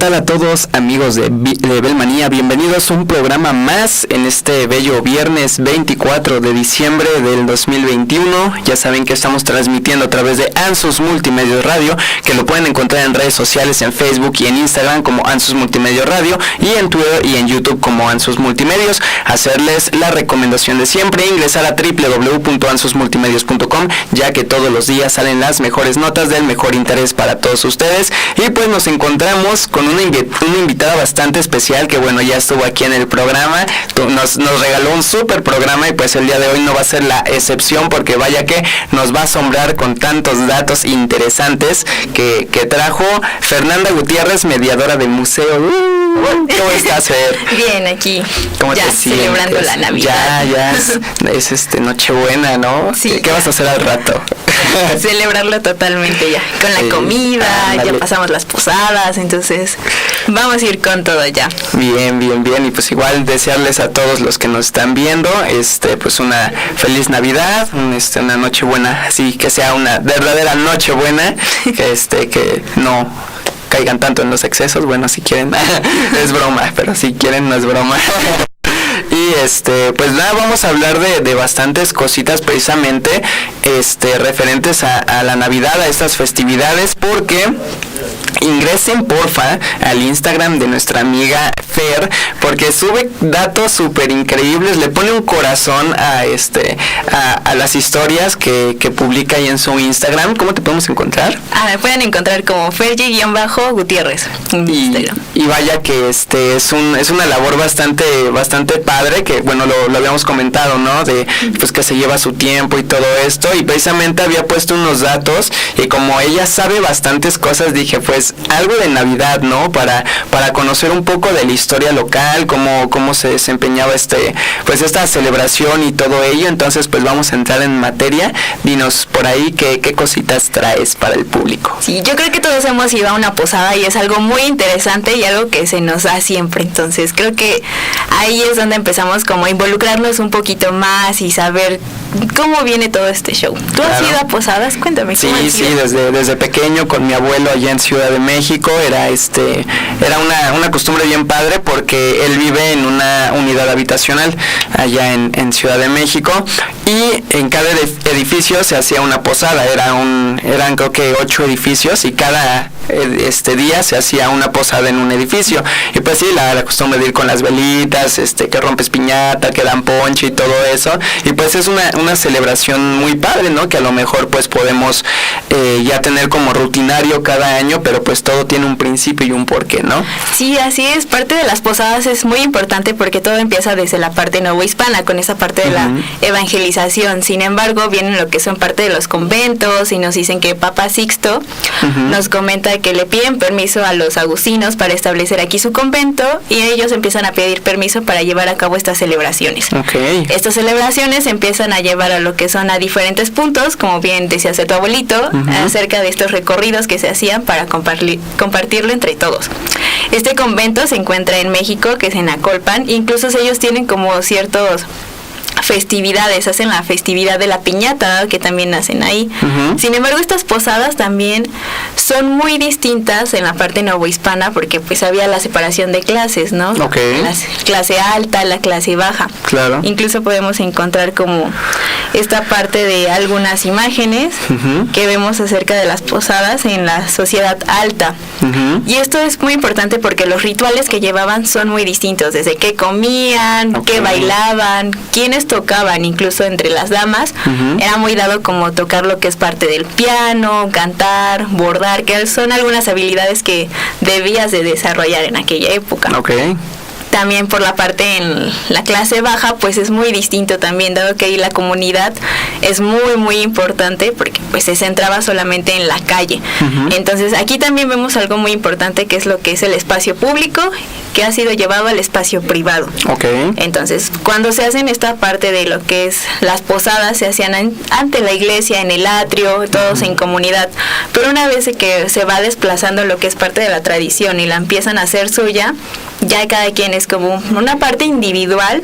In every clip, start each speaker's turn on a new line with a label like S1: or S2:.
S1: tal a todos, amigos de Belmanía? Bienvenidos a un programa más en este bello viernes 24 de diciembre del 2021. Ya saben que estamos transmitiendo a través de Ansus Multimedia Radio, que lo pueden encontrar en redes sociales, en Facebook y en Instagram como Ansus Multimedia Radio, y en Twitter y en YouTube como Ansus Multimedios. Hacerles la recomendación de siempre, ingresar a www.ansusmultimedios.com, ya que todos los días salen las mejores notas del mejor interés para todos ustedes. Y pues nos encontramos con una invitada bastante especial que bueno, ya estuvo aquí en el programa, nos regaló un súper programa y pues el día de hoy no va a ser la excepción, porque vaya que nos va a asombrar con tantos datos interesantes que trajo Fernanda Gutiérrez, mediadora del museo. ¿Cómo estás, Fer?
S2: Bien, aquí.
S1: ¿Cómo
S2: ya
S1: te sientes?
S2: Celebrando la Navidad.
S1: Ya es Nochebuena, ¿no?
S2: Sí.
S1: ¿Qué vas a hacer al rato?
S2: Celebrarlo totalmente ya, con la comida, ya pasamos las posadas, entonces vamos a ir con todo ya.
S1: Bien, y pues igual desearles a todos los que nos están viendo, pues una feliz Navidad, una Nochebuena, así que sea una verdadera Nochebuena, que no caigan tanto en los excesos. Bueno, si quieren es broma, pero si quieren no es broma. Y pues nada, vamos a hablar de bastantes cositas precisamente referentes a la Navidad, a estas festividades, porque ingresen porfa al Instagram de nuestra amiga Fer, porque sube datos súper increíbles, le pone un corazón a las historias que publica ahí en su Instagram. ¿Cómo te podemos encontrar?
S2: Me pueden encontrar como Fergie-Gutiérrez en Instagram.
S1: Y vaya que es una labor bastante padre, que bueno, lo habíamos comentado, ¿no? De pues que se lleva su tiempo y todo esto, y precisamente había puesto unos datos, y como ella sabe bastantes cosas, dije pues algo de Navidad, ¿no? Para conocer un poco de la historia local, cómo se desempeñaba pues esta celebración y todo ello. Entonces pues vamos a entrar en materia. Dinos por ahí qué cositas traes para el público.
S2: Sí, yo creo que todos hemos ido a una posada y es algo muy interesante y algo que se nos da siempre, entonces creo que ahí es donde empezamos como a involucrarnos un poquito más y saber cómo viene todo este show. ¿Tú has ido a posadas? Cuéntame.
S1: Sí, desde pequeño con mi abuelo allá en Ciudad de México. Era una costumbre bien padre, porque él vive en una unidad habitacional allá en Ciudad de México, y en cada edificio se hacía una posada. Eran creo que 8 edificios, y cada día se hacía una posada en un edificio. Y pues sí, la costumbre de ir con las velitas, que rompes piñata, que dan ponche y todo eso. Y pues es una celebración muy padre, ¿no? Que a lo mejor pues podemos ya tener como rutinario cada año, pero pues todo tiene un principio y un porqué, ¿no?
S2: Sí, así es. Parte de las posadas es muy importante porque todo empieza desde la parte novohispana, con esa parte de la evangelización. Sin embargo, vienen lo que son parte de los conventos y nos dicen que Papa Sixto nos comenta que le piden permiso a los agustinos para establecer aquí su convento, y ellos empiezan a pedir permiso para llevar a cabo estas celebraciones.
S1: Okay.
S2: Estas celebraciones empiezan a llevar a lo que son a diferentes puntos, como bien decía tu abuelito, acerca de estos recorridos que se hacían para compartirlo entre todos. Este convento se encuentra en México, que es en Acolpan. Incluso ellos tienen como ciertos festividades, hacen la festividad de la piñata, que también hacen ahí. Sin embargo, estas posadas también son muy distintas en la parte novohispana, porque pues había la separación de clases, ¿no?
S1: Okay.
S2: La clase alta, la clase baja.
S1: Claro.
S2: Incluso podemos encontrar como esta parte de algunas imágenes que vemos acerca de las posadas en la sociedad alta. Y esto es muy importante porque los rituales que llevaban son muy distintos, desde qué comían, qué bailaban, quiénes tocaban. Incluso entre las damas era muy dado como tocar lo que es parte del piano, cantar, bordar, que son algunas habilidades que debías de desarrollar en aquella época.
S1: Okay.
S2: También por la parte en la clase baja, pues es muy distinto también, dado que ahí la comunidad es muy, muy importante, porque pues se centraba solamente en la calle. Entonces aquí también vemos algo muy importante, que es lo que es el espacio público, que ha sido llevado al espacio privado.
S1: Okay.
S2: Entonces, cuando se hacen esta parte de lo que es las posadas, se hacían ante la iglesia, en el atrio, todos en comunidad. Pero una vez que se va desplazando lo que es parte de la tradición y la empiezan a hacer suya, ya cada quien es como una parte individual,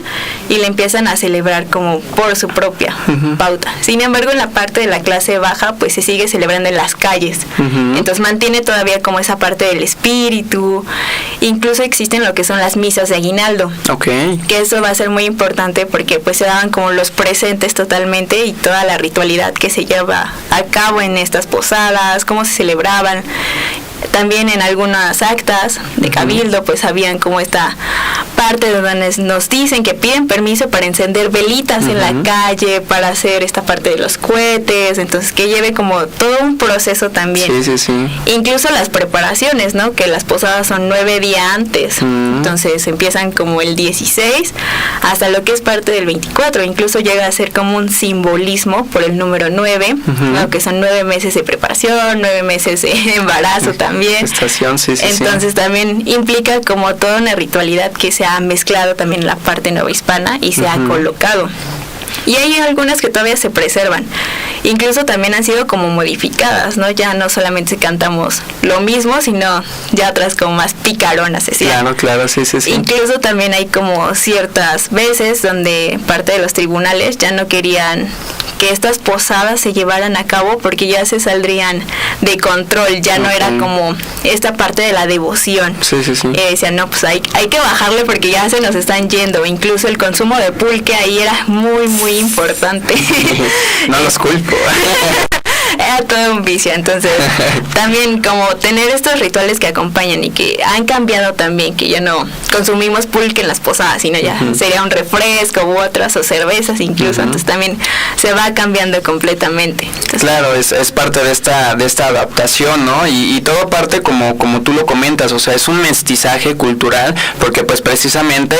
S2: y le empiezan a celebrar como por su propia pauta. Sin embargo, en la parte de la clase baja, pues se sigue celebrando en las calles. Entonces mantiene todavía como esa parte del espíritu. Incluso existen lo que son las misas de aguinaldo. Que eso va a ser muy importante porque pues se daban como los presentes totalmente y toda la ritualidad que se lleva a cabo en estas posadas, cómo se celebraban. También en algunas actas de cabildo pues habían como esta parte donde nos dicen que piden permiso para encender velitas en la calle, para hacer esta parte de los cohetes, entonces que lleve como todo un proceso también. Incluso las preparaciones, ¿no? Que las posadas son 9 días antes, entonces empiezan como el 16 hasta lo que es parte del 24, incluso llega a ser como un simbolismo por el número 9, ¿no? Que son 9 meses de preparación, 9 meses de embarazo también.
S1: Estación,
S2: entonces también implica como toda una ritualidad que se ha mezclado también en la parte novohispana y se ha colocado. Y hay algunas que todavía se preservan. Incluso también han sido como modificadas, ¿no? Ya no solamente cantamos lo mismo, sino ya otras como más picaronas,
S1: Claro, sí.
S2: Incluso también hay como ciertas veces donde parte de los tribunales ya no querían que estas posadas se llevaran a cabo porque ya se saldrían de control, ya no era como esta parte de la devoción. Decían, no, pues hay que bajarle porque ya se nos están yendo. Incluso el consumo de pulque ahí era muy importante.
S1: No los culpo.
S2: Era todo un vicio, entonces también como tener estos rituales que acompañan y que han cambiado también, que ya no consumimos pulque en las posadas, sino ya sería un refresco u otras o cervezas incluso, entonces también se va cambiando completamente. Entonces,
S1: claro, es parte de esta adaptación, ¿no? Y todo parte como tú lo comentas, o sea, es un mestizaje cultural, porque pues precisamente,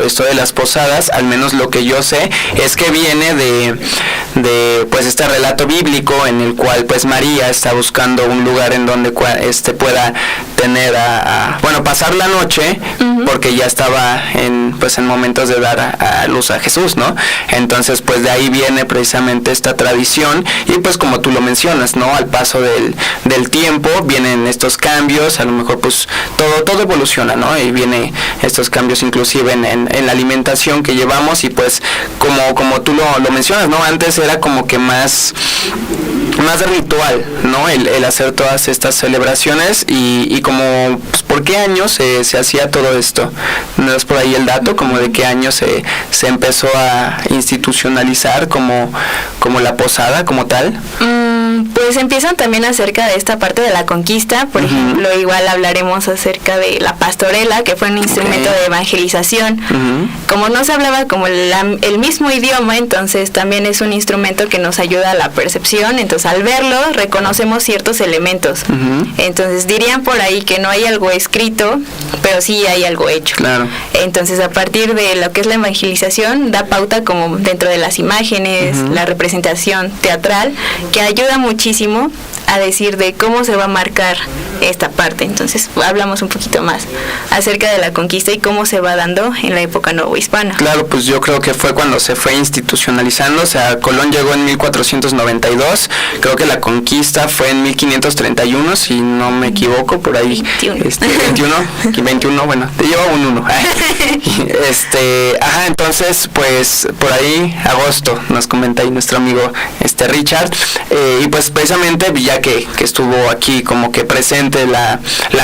S1: esto de las posadas, al menos lo que yo sé, es que viene de pues este relato bíblico en el cual pues María está buscando un lugar en donde pueda tener pasar la noche, porque ya estaba en momentos de dar a luz a Jesús, ¿no? Entonces pues de ahí viene precisamente esta tradición y pues como tú lo mencionas, ¿no? Al paso del tiempo vienen estos cambios, a lo mejor pues todo evoluciona, ¿no? Y vienen estos cambios inclusive en la alimentación que llevamos y pues como tú lo mencionas, ¿no? Antes era como que más de ritual, ¿no? El hacer todas estas celebraciones y como, pues, ¿por qué años se hacía todo esto? ¿No es por ahí el dato como de qué año se empezó a institucionalizar como la posada como tal?
S2: Pues empiezan también acerca de esta parte de la conquista, por ejemplo, igual hablaremos acerca de la pastorela, que fue un instrumento de evangelización. Como no se hablaba como el mismo idioma, entonces también es un instrumento que nos ayuda a la percepción, entonces al verlo reconocemos ciertos elementos. Entonces dirían por ahí que no hay algo escrito, pero sí hay algo hecho.
S1: Claro.
S2: Entonces a partir de lo que es la evangelización da pauta como dentro de las imágenes, la representación teatral, que ayuda muchísimo a decir de cómo se va a marcar esta parte. Entonces hablamos un poquito más acerca de la conquista y cómo se va dando en la época novohispana.
S1: Claro, pues yo creo que fue cuando se fue institucionalizando, o sea, Colón llegó en 1492, creo que la conquista fue en 1531, si no me equivoco, por ahí. 21, bueno, te llevo un 1. Entonces, pues por ahí, agosto, nos comenta ahí nuestro amigo Richard, y pues precisamente ya que estuvo aquí como que presente la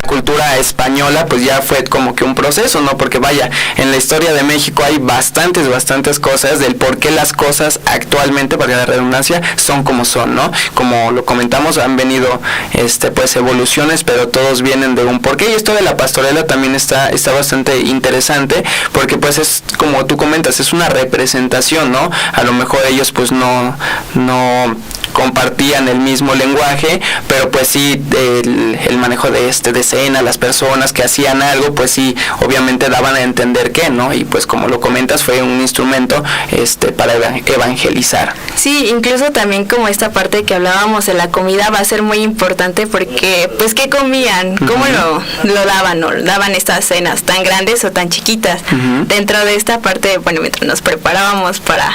S1: cultura española, pues ya fue como que un proceso, ¿no? Porque vaya, en la historia de México hay bastantes cosas del por qué las cosas actualmente, para la redundancia, son como son, ¿no? Como lo comentamos, han venido pues evoluciones, pero todos vienen de un porqué, y esto de la pastorela también está bastante interesante, porque pues es como tú comentas, es una representación, ¿no? A lo mejor ellos pues no compartían el mismo lenguaje, pero pues sí el manejo de escena, las personas que hacían algo, pues sí, obviamente daban a entender que, ¿no? Y pues como lo comentas, fue un instrumento para evangelizar.
S2: Sí, incluso también como esta parte que hablábamos de la comida va a ser muy importante, porque pues ¿qué comían? ¿Cómo lo daban? ¿No? ¿Daban estas cenas tan grandes o tan chiquitas? Dentro de esta parte, mientras nos preparábamos para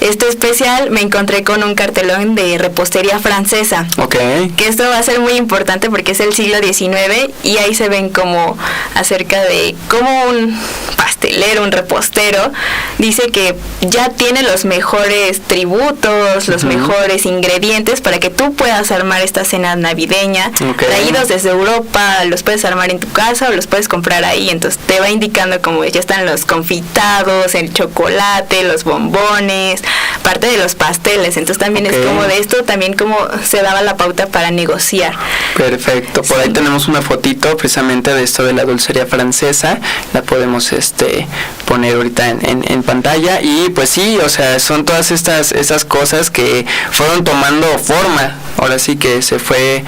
S2: este especial, me encontré con un cartelón de repostería francesa. Que esto va a ser muy importante porque es el siglo XIX y ahí se ven como acerca de cómo un pastelero, un repostero, dice que ya tiene los mejores tributos, los mejores ingredientes para que tú puedas armar esta cena navideña, traídos desde Europa, los puedes armar en tu casa o los puedes comprar ahí, entonces te va indicando como ya están los confitados, el chocolate, los bombones, parte de los pasteles, entonces también es como de esto, también como se daba la pauta para negociar.
S1: Perfecto, por ahí tenemos una fotito precisamente de esto de la dulcería francesa, la podemos poner ahorita en pantalla, y pues sí, o sea, son todas esas cosas que fueron tomando forma, ahora sí que se fue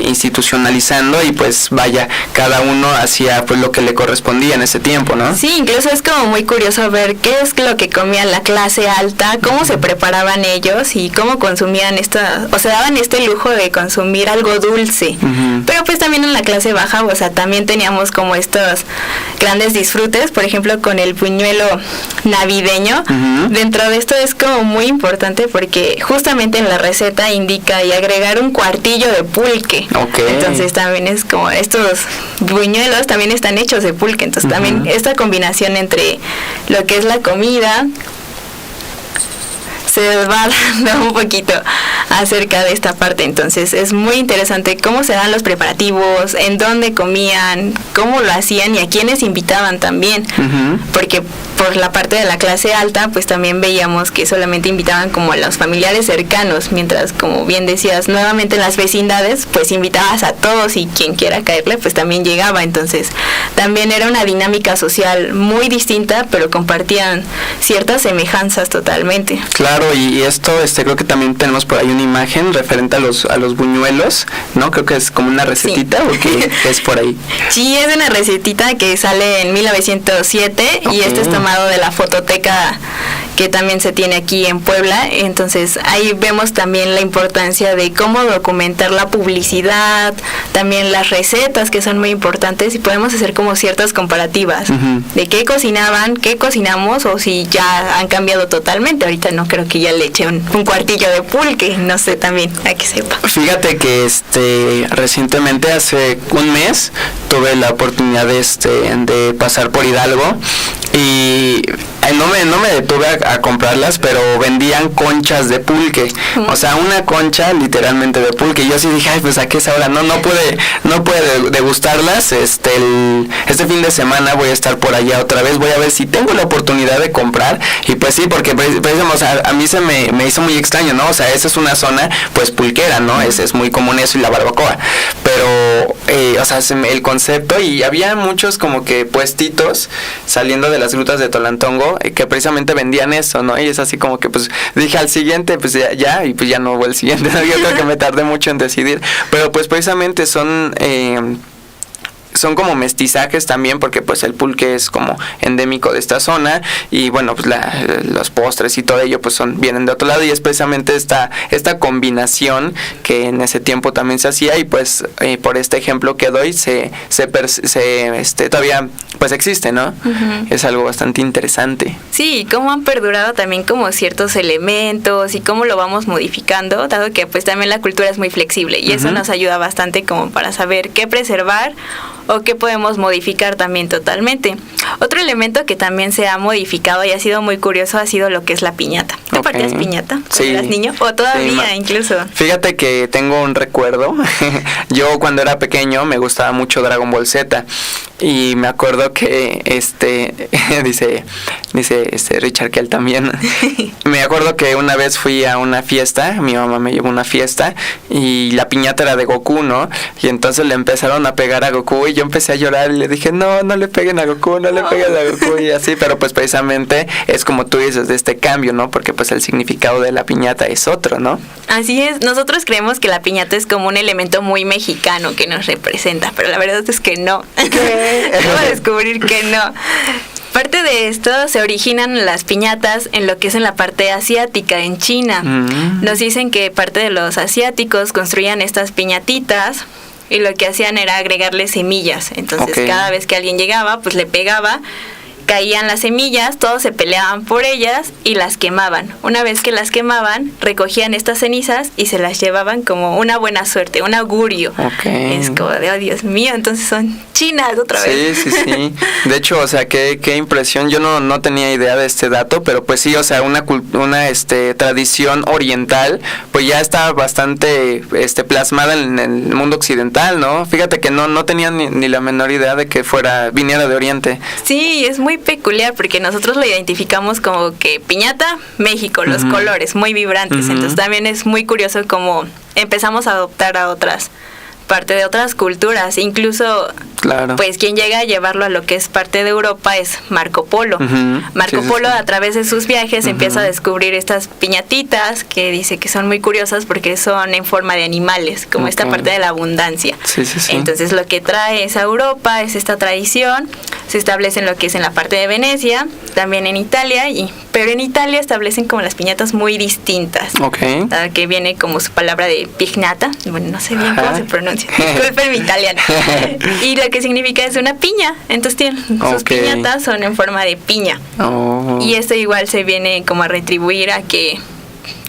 S1: institucionalizando, y pues vaya, cada uno hacía pues lo que le correspondía en ese tiempo, ¿no?
S2: Sí, incluso es como muy curioso ver qué es lo que comía la clase alta, cómo se preparaban ellos y cómo consumían o se daban este lujo de consumir algo dulce. Pero pues también en la clase baja, o sea, también teníamos como estos grandes disfrutes, por ejemplo, con el buñuelo navideño. Dentro de esto es como muy importante porque justamente en la receta indica y agregar un cuartillo de pulque. Entonces también es como estos buñuelos también están hechos de pulque, entonces también esta combinación entre lo que es la comida se va dando un poquito acerca de esta parte. Entonces es muy interesante cómo se dan los preparativos, en dónde comían, cómo lo hacían y a quiénes invitaban también, porque por la parte de la clase alta pues también veíamos que solamente invitaban como a los familiares cercanos, mientras como bien decías, nuevamente en las vecindades pues invitabas a todos y quien quiera caerle pues también llegaba, entonces también era una dinámica social muy distinta, pero compartían ciertas semejanzas totalmente.
S1: Claro, y esto creo que también tenemos por ahí una imagen referente a los buñuelos, ¿no? Creo que es como una recetita, ¿o qué es por ahí?
S2: Sí, es una recetita que sale en 1907 y este es tomado de la fototeca que también se tiene aquí en Puebla, entonces ahí vemos también la importancia de cómo documentar la publicidad, también las recetas que son muy importantes y podemos hacer como ciertas comparativas de qué cocinaban, qué cocinamos o si ya han cambiado totalmente. Ahorita no creo que ya le eche un cuartillo de pulque, no sé, también a que sepa.
S1: Fíjate que recientemente, hace un mes, tuve la oportunidad de pasar por Hidalgo y no me detuve a comprarlas, pero vendían conchas de pulque, o sea, una concha literalmente de pulque, y yo sí dije, ay, pues a qué es ahora, no pude degustarlas. Este fin de semana voy a estar por allá otra vez, voy a ver si tengo la oportunidad de comprar, y pues sí, porque o sea, a mí se me hizo muy extraño, ¿no? O sea, esa es una zona pues pulquera, ¿no? Es muy común eso y la barbacoa, pero o sea, el concepto, y había muchos como que puestitos saliendo de las grutas de Tolantongo que precisamente vendían eso, ¿no? Y es así como que pues dije al siguiente, pues ya y pues ya no hubo el siguiente, ¿no? Yo creo que me tardé mucho en decidir, pero pues precisamente son como mestizajes también, porque pues el pulque es como endémico de esta zona, y bueno, pues los postres y todo ello pues vienen de otro lado, y es precisamente esta combinación que en ese tiempo también se hacía, y pues por este ejemplo que doy todavía pues existe, ¿no? Es algo bastante interesante.
S2: Sí, cómo han perdurado también como ciertos elementos y cómo lo vamos modificando, dado que pues también la cultura es muy flexible y eso nos ayuda bastante como para saber qué preservar o qué podemos modificar también totalmente. Otro elemento que también se ha modificado y ha sido muy curioso ha sido lo que es la piñata. ¿Tú partías piñata cuando eras niño? ¿O todavía incluso?
S1: Fíjate que tengo un recuerdo. Yo cuando era pequeño me gustaba mucho Dragon Ball Z, y me acuerdo que dice Richard que él también. Me acuerdo que una vez fui a una fiesta, mi mamá me llevó a una fiesta y la piñata era de Goku, ¿no? Y entonces le empezaron a pegar a Goku y yo empecé a llorar y le dije, no le peguen a Goku, no le peguen a Goku, y así, pero pues precisamente es como tú dices, de este cambio, ¿no? Porque pues el significado de la piñata es otro, ¿no?
S2: Así es, nosotros creemos que la piñata es como un elemento muy mexicano que nos representa, pero la verdad es que no. Acabo de descubrir que no. Parte de esto se originan las piñatas en lo que es en la parte asiática, en China. Nos dicen que parte de los asiáticos construían estas piñatitas y lo que hacían era agregarle semillas. Entonces cada vez que alguien llegaba, pues le pegaba caían las semillas, todos se peleaban por ellas y las quemaban. Una vez que las quemaban, recogían estas cenizas y se las llevaban como una buena suerte, un augurio.
S1: Okay.
S2: Es como de, oh Dios mío, entonces son chinas otra vez.
S1: Sí. De hecho, o sea, qué impresión. Yo no tenía idea de este dato, pero pues sí, o sea, una tradición oriental, pues ya está bastante plasmada en el mundo occidental, ¿no? Fíjate que no tenía ni la menor idea de que viniera de Oriente.
S2: Sí, es muy peculiar porque nosotros lo identificamos como que piñata, México, los colores muy vibrantes. Entonces también es muy curioso como empezamos a adoptar a parte de otras culturas, incluso pues quien llega a llevarlo a lo que es parte de Europa es Marco Polo. Marco Polo a través de sus viajes empieza a descubrir estas piñatitas que dice que son muy curiosas porque son en forma de animales, como esta parte de la abundancia. Entonces lo que trae esa Europa es esta tradición, se establece en lo que es en la parte de Venecia, también en Italia, pero en Italia establecen como las piñatas muy distintas, que viene como su palabra de pignata, bueno, no sé bien cómo se pronuncia. Disculpen mi italiano. Y lo que significa es una piña. Entonces sus piñatas son en forma de piña. Y esto igual se viene como a retribuir a que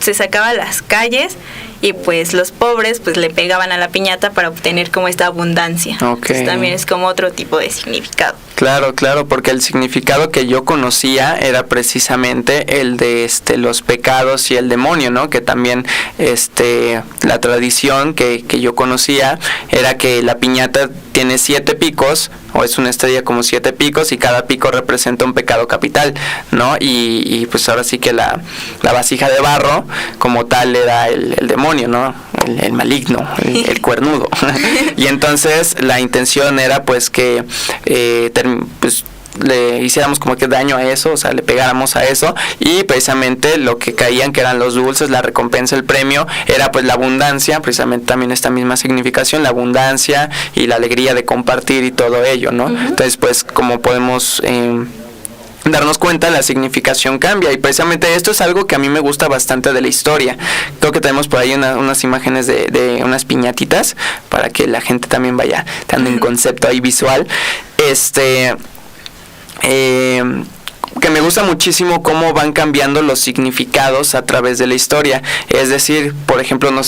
S2: se sacaba a las calles y pues los pobres pues le pegaban a la piñata para obtener como esta abundancia. Entonces también es como otro tipo de significado.
S1: Claro, porque el significado que yo conocía era precisamente el de los pecados y el demonio, ¿no? Que también la tradición que yo conocía era que la piñata tiene 7 picos, o es una estrella como 7 picos, y cada pico representa un pecado capital, ¿no? Y pues ahora sí que la vasija de barro como tal era el demonio, ¿no? El maligno, el cuernudo. Y entonces la intención era pues que pues le hiciéramos como que daño a eso, o sea, le pegáramos a eso, y precisamente lo que caían, que eran los dulces, la recompensa, el premio, era pues la abundancia, precisamente también esta misma significación, la abundancia y la alegría de compartir y todo ello, ¿no? Entonces, pues, como podemos darnos cuenta, la significación cambia, y precisamente esto es algo que a mí me gusta bastante de la historia. Creo que tenemos por ahí unas imágenes de unas piñatitas para que la gente también vaya dando un concepto ahí visual. Que me gusta muchísimo cómo van cambiando los significados a través de la historia. Es decir, por ejemplo, no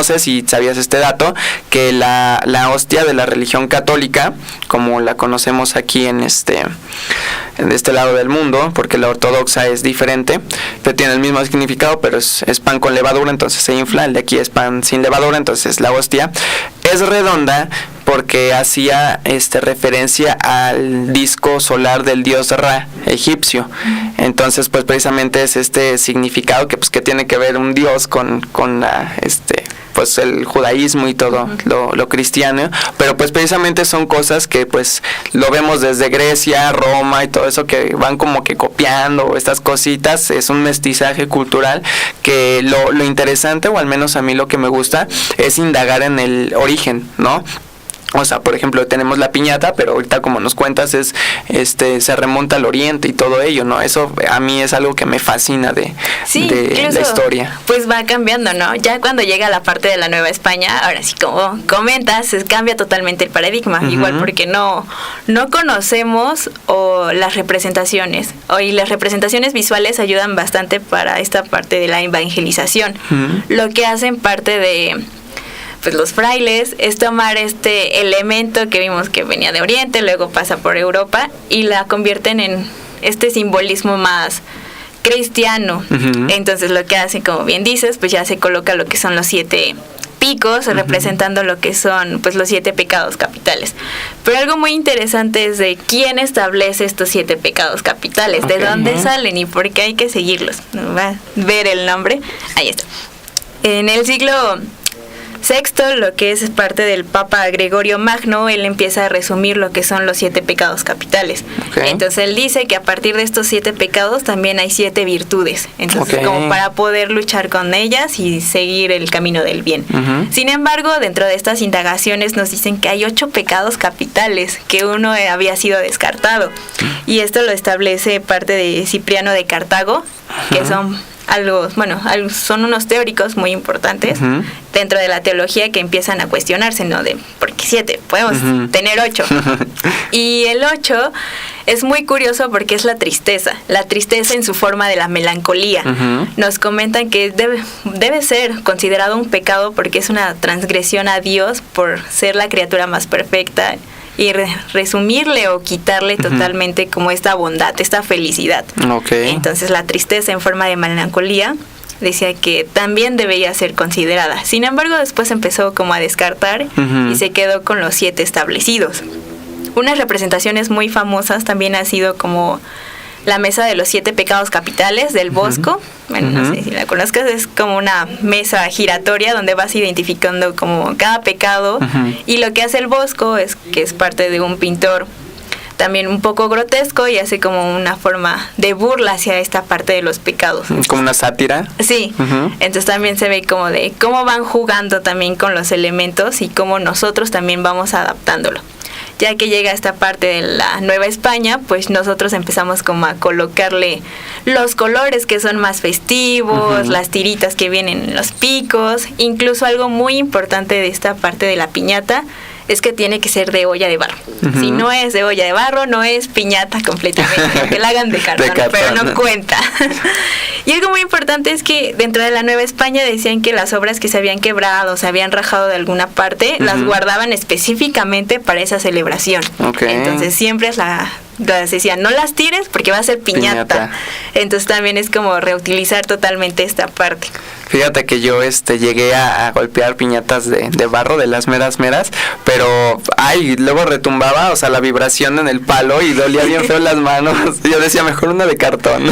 S1: sé si sabías este dato, que la hostia de la religión católica, como la conocemos aquí en este lado del mundo, porque la ortodoxa es diferente, pero tiene el mismo significado, pero es pan con levadura, entonces se infla. El de aquí es pan sin levadura, entonces la hostia es redonda porque hacía referencia al disco solar del dios Ra egipcio. Entonces, pues precisamente es este significado que tiene que ver un dios con pues el judaísmo y todo lo cristiano, pero pues precisamente son cosas que pues lo vemos desde Grecia, Roma y todo eso, que van como que copiando estas cositas. Es un mestizaje cultural que lo interesante, o al menos a mí lo que me gusta, es indagar en el origen, ¿no? O sea, por ejemplo, tenemos la piñata, pero ahorita, como nos cuentas, se remonta al oriente y todo ello, ¿no? Eso a mí es algo que me fascina de la historia.
S2: Pues va cambiando, ¿no? Ya cuando llega la parte de la Nueva España, ahora sí, como comentas, cambia totalmente el paradigma, igual porque no conocemos las representaciones, y las representaciones visuales ayudan bastante para esta parte de la evangelización. Lo que hacen parte de pues los frailes es tomar este elemento que vimos que venía de Oriente, luego pasa por Europa y la convierten en este simbolismo más cristiano. Entonces lo que hacen, como bien dices, pues ya se coloca lo que son los 7 picos, representando lo que son pues los 7 pecados capitales. Pero algo muy interesante es de quién establece estos 7 pecados capitales, de dónde salen y por qué hay que seguirlos. Va a ver el nombre, ahí está. En el siglo VI, lo que es parte del Papa Gregorio Magno, él empieza a resumir lo que son los 7 pecados capitales. Entonces él dice que a partir de estos 7 pecados también hay 7 virtudes. Entonces como para poder luchar con ellas y seguir el camino del bien. Sin embargo, dentro de estas indagaciones nos dicen que hay 8 pecados capitales, que uno había sido descartado. Y esto lo establece parte de Cipriano de Cartago, que son son unos teóricos muy importantes dentro de la teología que empiezan a cuestionarse, ¿no? De ¿por qué 7? Podemos tener 8. Y el 8 es muy curioso porque es la tristeza en su forma de la melancolía. Nos comentan que debe ser considerado un pecado porque es una transgresión a Dios por ser la criatura más perfecta y resumirle o quitarle totalmente como esta bondad, esta felicidad.
S1: Okay.
S2: Entonces la tristeza en forma de melancolía decía que también debía ser considerada. Sin embargo, después empezó como a descartar y se quedó con los 7 establecidos. Unas representaciones muy famosas también ha sido como la mesa de los 7 pecados capitales del Bosco. Bueno, no sé si la conozcas, es como una mesa giratoria donde vas identificando como cada pecado. Y lo que hace el Bosco es que es parte de un pintor también un poco grotesco y hace como una forma de burla hacia esta parte de los pecados.
S1: ¿Como una sátira?
S2: Sí, entonces también se ve como de cómo van jugando también con los elementos y cómo nosotros también vamos adaptándolo. Ya que llega esta parte de la Nueva España, pues nosotros empezamos como a colocarle los colores que son más festivos, las tiritas que vienen en los picos, incluso algo muy importante de esta parte de la piñata es que tiene que ser de olla de barro. Si no es de olla de barro, no es piñata completamente, aunque la hagan de cartón, pero no cuenta. Y algo muy importante es que dentro de la Nueva España decían que las obras que se habían quebrado, se habían rajado de alguna parte, las guardaban específicamente para esa celebración. Entonces siempre es decían, no las tires porque va a ser piñata. Entonces también es como reutilizar totalmente esta parte.
S1: Fíjate que yo llegué a golpear piñatas de barro, de las meras, pero luego retumbaba, o sea, la vibración en el palo y dolía bien feo las manos. Yo decía, mejor una de cartón.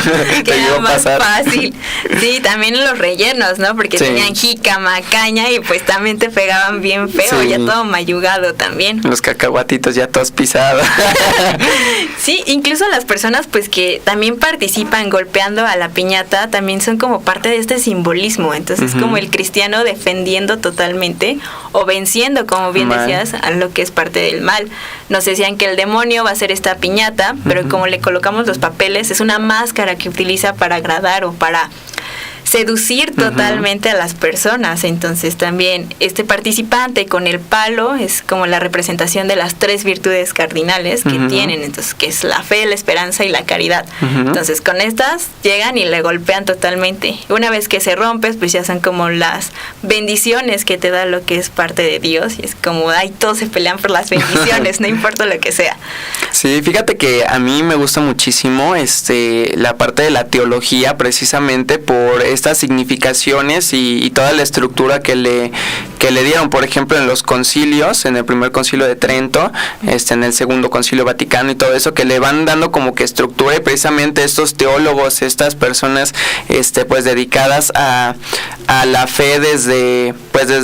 S2: Que era más fácil. Sí, también los rellenos, ¿no? Porque tenían jícama, caña y pues también te pegaban bien feo, ya todo mayugado también.
S1: Los cacahuatitos ya todos pisados.
S2: Sí, incluso las personas pues que también participan golpeando a la piñata también son como parte de este simbolismo. Entonces como el cristiano defendiendo totalmente o venciendo, como bien decías, a lo que es parte del mal. Nos decían que el demonio va a ser esta piñata, pero como le colocamos los papeles, es una máscara que utiliza para agradar o para seducir totalmente a las personas. Entonces también este participante con el palo es como la representación de las 3 virtudes cardinales que tienen, entonces que es la fe, la esperanza y la caridad. Entonces con estas llegan y le golpean totalmente. Una vez que se rompes, pues ya son como las bendiciones que te da lo que es parte de Dios y es como, todos se pelean por las bendiciones, no importa lo que sea.
S1: Sí, fíjate que a mí me gusta muchísimo la parte de la teología, precisamente por estas significaciones y toda la estructura que le dieron, por ejemplo, en los concilios, en el primer concilio de Trento, en el segundo concilio vaticano y todo eso, que le van dando como que estructura, y precisamente estos teólogos, estas personas pues dedicadas a la fe desde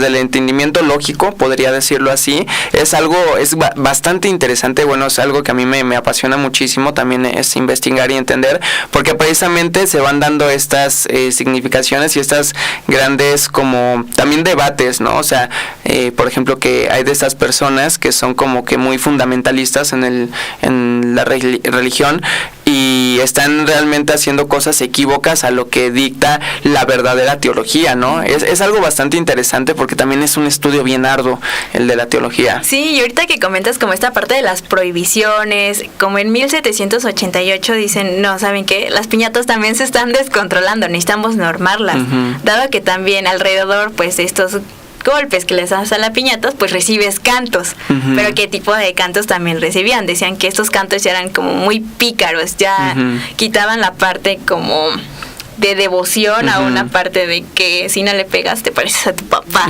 S1: el entendimiento lógico, podría decirlo así, es bastante interesante. Bueno, es algo que a mí me apasiona muchísimo también, es investigar y entender, porque precisamente se van dando estas significaciones y estas grandes como también debates, ¿no? O sea, por ejemplo, que hay de estas personas que son como que muy fundamentalistas en la religión y están realmente haciendo cosas equívocas a lo que dicta la verdadera teología, ¿no? Es algo bastante interesante porque también es un estudio bien arduo el de la teología.
S2: Sí, y ahorita que comentas como esta parte de las prohibiciones, como en 1788 dicen, no, ¿saben qué? Las piñatas también se están descontrolando, necesitamos normarlas, dado que también alrededor, pues, estos golpes que les das a la piñata, pues recibes cantos. Pero qué tipo de cantos también recibían. Decían que estos cantos ya eran como muy pícaros, ya quitaban la parte como de devoción a una parte de que si no le pegas te pareces a tu papá.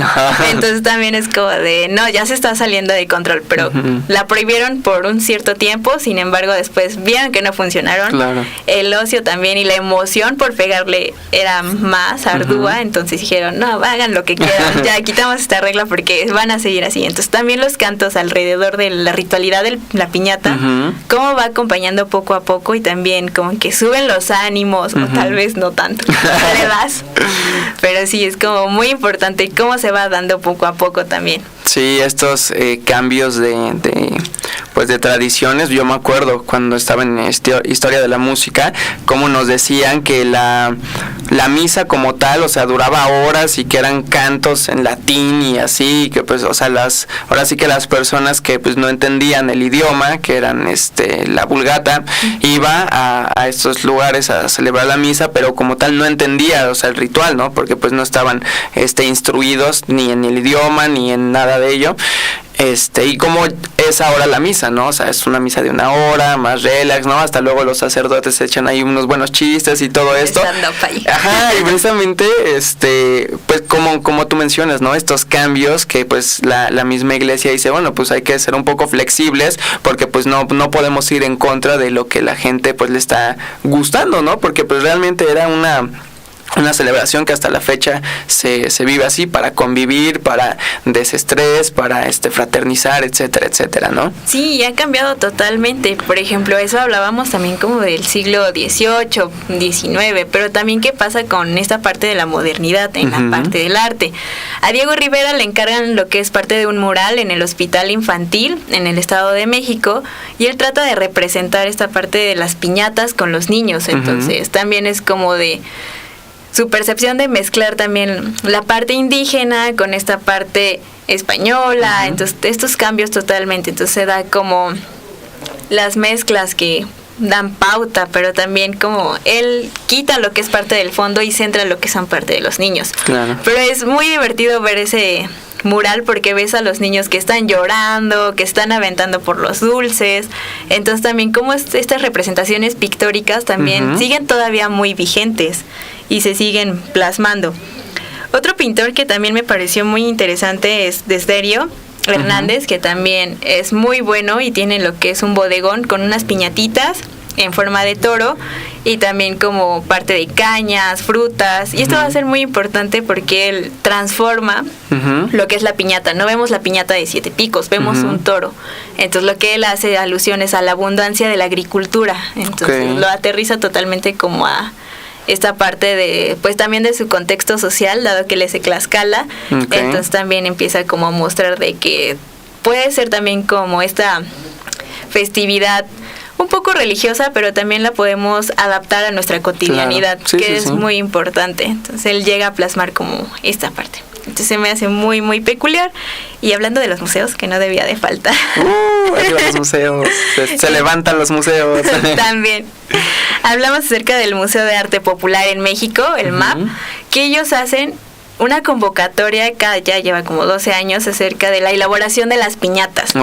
S2: Entonces también es como de, no, ya se está saliendo de control, pero la prohibieron por un cierto tiempo, sin embargo después vieron que no funcionaron. Claro. El ocio también y la emoción por pegarle era más ardua, entonces dijeron, no, hagan lo que quieran, ya quitamos esta regla porque van a seguir así. Entonces también los cantos alrededor de la ritualidad de la piñata, cómo va acompañando poco a poco y también como que suben los ánimos, o tal vez no tanto, pero sí es como muy importante cómo se va dando poco a poco también.
S1: Sí, estos cambios de tradiciones. Yo me acuerdo cuando estaba en historia de la música, cómo nos decían que la la misa como tal, o sea, duraba horas y que eran cantos en latín y así, que pues, o sea, ahora sí que las personas que pues no entendían el idioma, que eran la Vulgata, iba a estos lugares a celebrar la misa, pero como tal no entendía, o sea, el ritual, ¿no? Porque pues no estaban instruidos ni en el idioma ni en nada de ello. Y como es ahora la misa, ¿no? O sea, es una misa de 1 hora, más relax, ¿no? Hasta luego los sacerdotes echan ahí unos buenos chistes y todo esto. Ajá, y precisamente, pues como tú mencionas, ¿no? Estos cambios que pues la misma iglesia dice, bueno, pues hay que ser un poco flexibles porque pues no podemos ir en contra de lo que la gente pues le está gustando, ¿no? Porque pues realmente era una celebración que hasta la fecha se vive así, para convivir, para desestrés, para fraternizar, etcétera, etcétera, ¿no?
S2: Sí, ha cambiado totalmente. Por ejemplo, eso hablábamos también como del siglo XVIII, XIX, pero también qué pasa con esta parte de la modernidad en la parte del arte. A Diego Rivera le encargan lo que es parte de un mural en el Hospital Infantil en el Estado de México, y él trata de representar esta parte de las piñatas con los niños. Entonces también es como de su percepción de mezclar también la parte indígena con esta parte española. Entonces estos cambios totalmente, entonces se da como las mezclas que dan pauta, pero también como él quita lo que es parte del fondo y centra lo que son parte de los niños. Claro. Pero es muy divertido ver ese mural porque ves a los niños que están llorando, que están aventando por los dulces. Entonces también como estas representaciones pictóricas también siguen todavía muy vigentes y se siguen plasmando. Otro pintor que también me pareció muy interesante es Desiderio Hernández, que también es muy bueno y tiene lo que es un bodegón con unas piñatitas en forma de toro y también como parte de cañas, frutas, y esto va a ser muy importante porque él transforma lo que es la piñata. No vemos la piñata de 7 picos, vemos un toro. Entonces lo que él hace alusiones a la abundancia de la agricultura, entonces lo aterriza totalmente como a esta parte de, pues también de su contexto social, dado que él es de Tlaxcala. Entonces también empieza como a mostrar de que puede ser también como esta festividad un poco religiosa, pero también la podemos adaptar a nuestra cotidianidad, es muy importante. Entonces él llega a plasmar como esta parte. Entonces se me hace muy, muy peculiar. Y hablando de los museos, que no debía de faltar.
S1: Los museos. Se levantan los museos.
S2: También. Hablamos acerca del Museo de Arte Popular en México, el MAP, que ellos hacen una convocatoria, ya lleva como 12 años, acerca de la elaboración de las piñatas.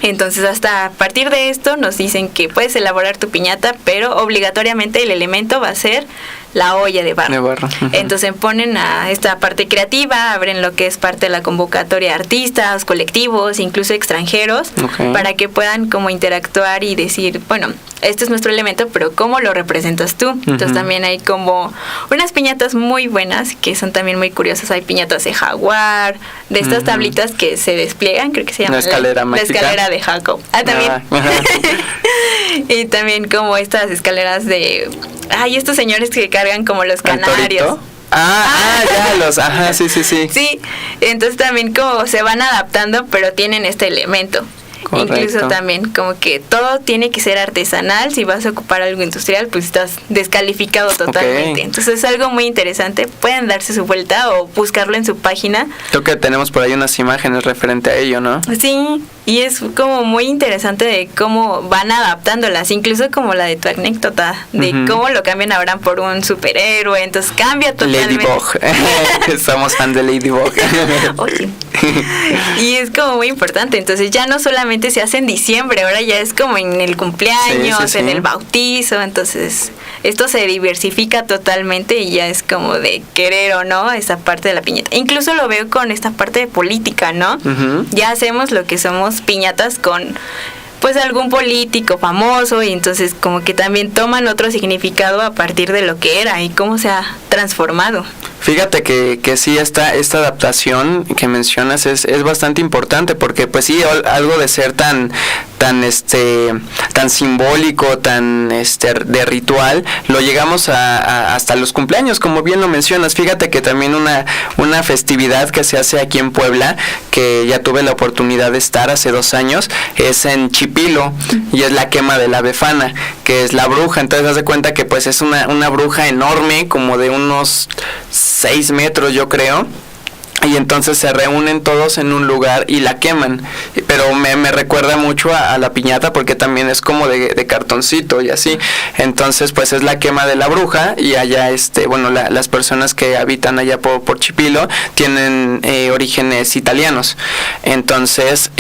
S2: Entonces hasta a partir de esto nos dicen que puedes elaborar tu piñata, pero obligatoriamente el elemento va a ser la olla de barro. Entonces ponen a esta parte creativa, abren lo que es parte de la convocatoria a artistas, colectivos, incluso extranjeros, para que puedan como interactuar y decir, bueno, este es nuestro elemento, pero ¿cómo lo representas tú? Entonces también hay como unas piñatas muy buenas, que son también muy curiosas. Hay piñatas de jaguar, de estas tablitas que se despliegan, creo que se llama
S1: la
S2: escalera de Jacob. También. Y también como estas escaleras de... estos señores que cargan como los canarios.
S1: Sí.
S2: Sí, entonces también como se van adaptando, pero tienen este elemento. Correcto. Incluso también como que todo tiene que ser artesanal. Si vas a ocupar algo industrial, pues estás descalificado totalmente. Entonces es algo muy interesante. Pueden darse su vuelta o buscarlo en su página.
S1: Creo que tenemos por ahí unas imágenes referente a ello, ¿no?
S2: Sí, y es como muy interesante de cómo van adaptándolas, incluso como la de tu anécdota, de cómo lo cambian ahora por un superhéroe. Entonces cambia totalmente.
S1: Ladybug. Somos fan de Ladybug.
S2: Y es como muy importante. Entonces ya no solamente se hace en diciembre, ahora ya es como en el cumpleaños, en el bautizo. Entonces esto se diversifica totalmente y ya es como de querer o no esa parte de la piñata. Incluso lo veo con esta parte de política, ¿no? Ya hacemos lo que somos piñatas con pues algún político famoso, y entonces como que también toman otro significado a partir de lo que era y cómo se ha transformado.
S1: Fíjate que sí, esta adaptación que mencionas es bastante importante, porque pues sí, algo de ser tan simbólico, tan de ritual, lo llegamos hasta los cumpleaños, como bien lo mencionas. Fíjate que también una festividad que se hace aquí en Puebla, que ya tuve la oportunidad de estar hace 2 años, es en Chipilo, y es la quema de la befana, que es la bruja. Entonces haz de cuenta que pues es una bruja enorme, como de unos 6 metros, yo creo. Y entonces se reúnen todos en un lugar y la queman, pero me recuerda mucho a la piñata, porque también es como de cartoncito y así. Entonces pues es la quema de la bruja, y allá las personas que habitan allá por Chipilo tienen orígenes italianos. Entonces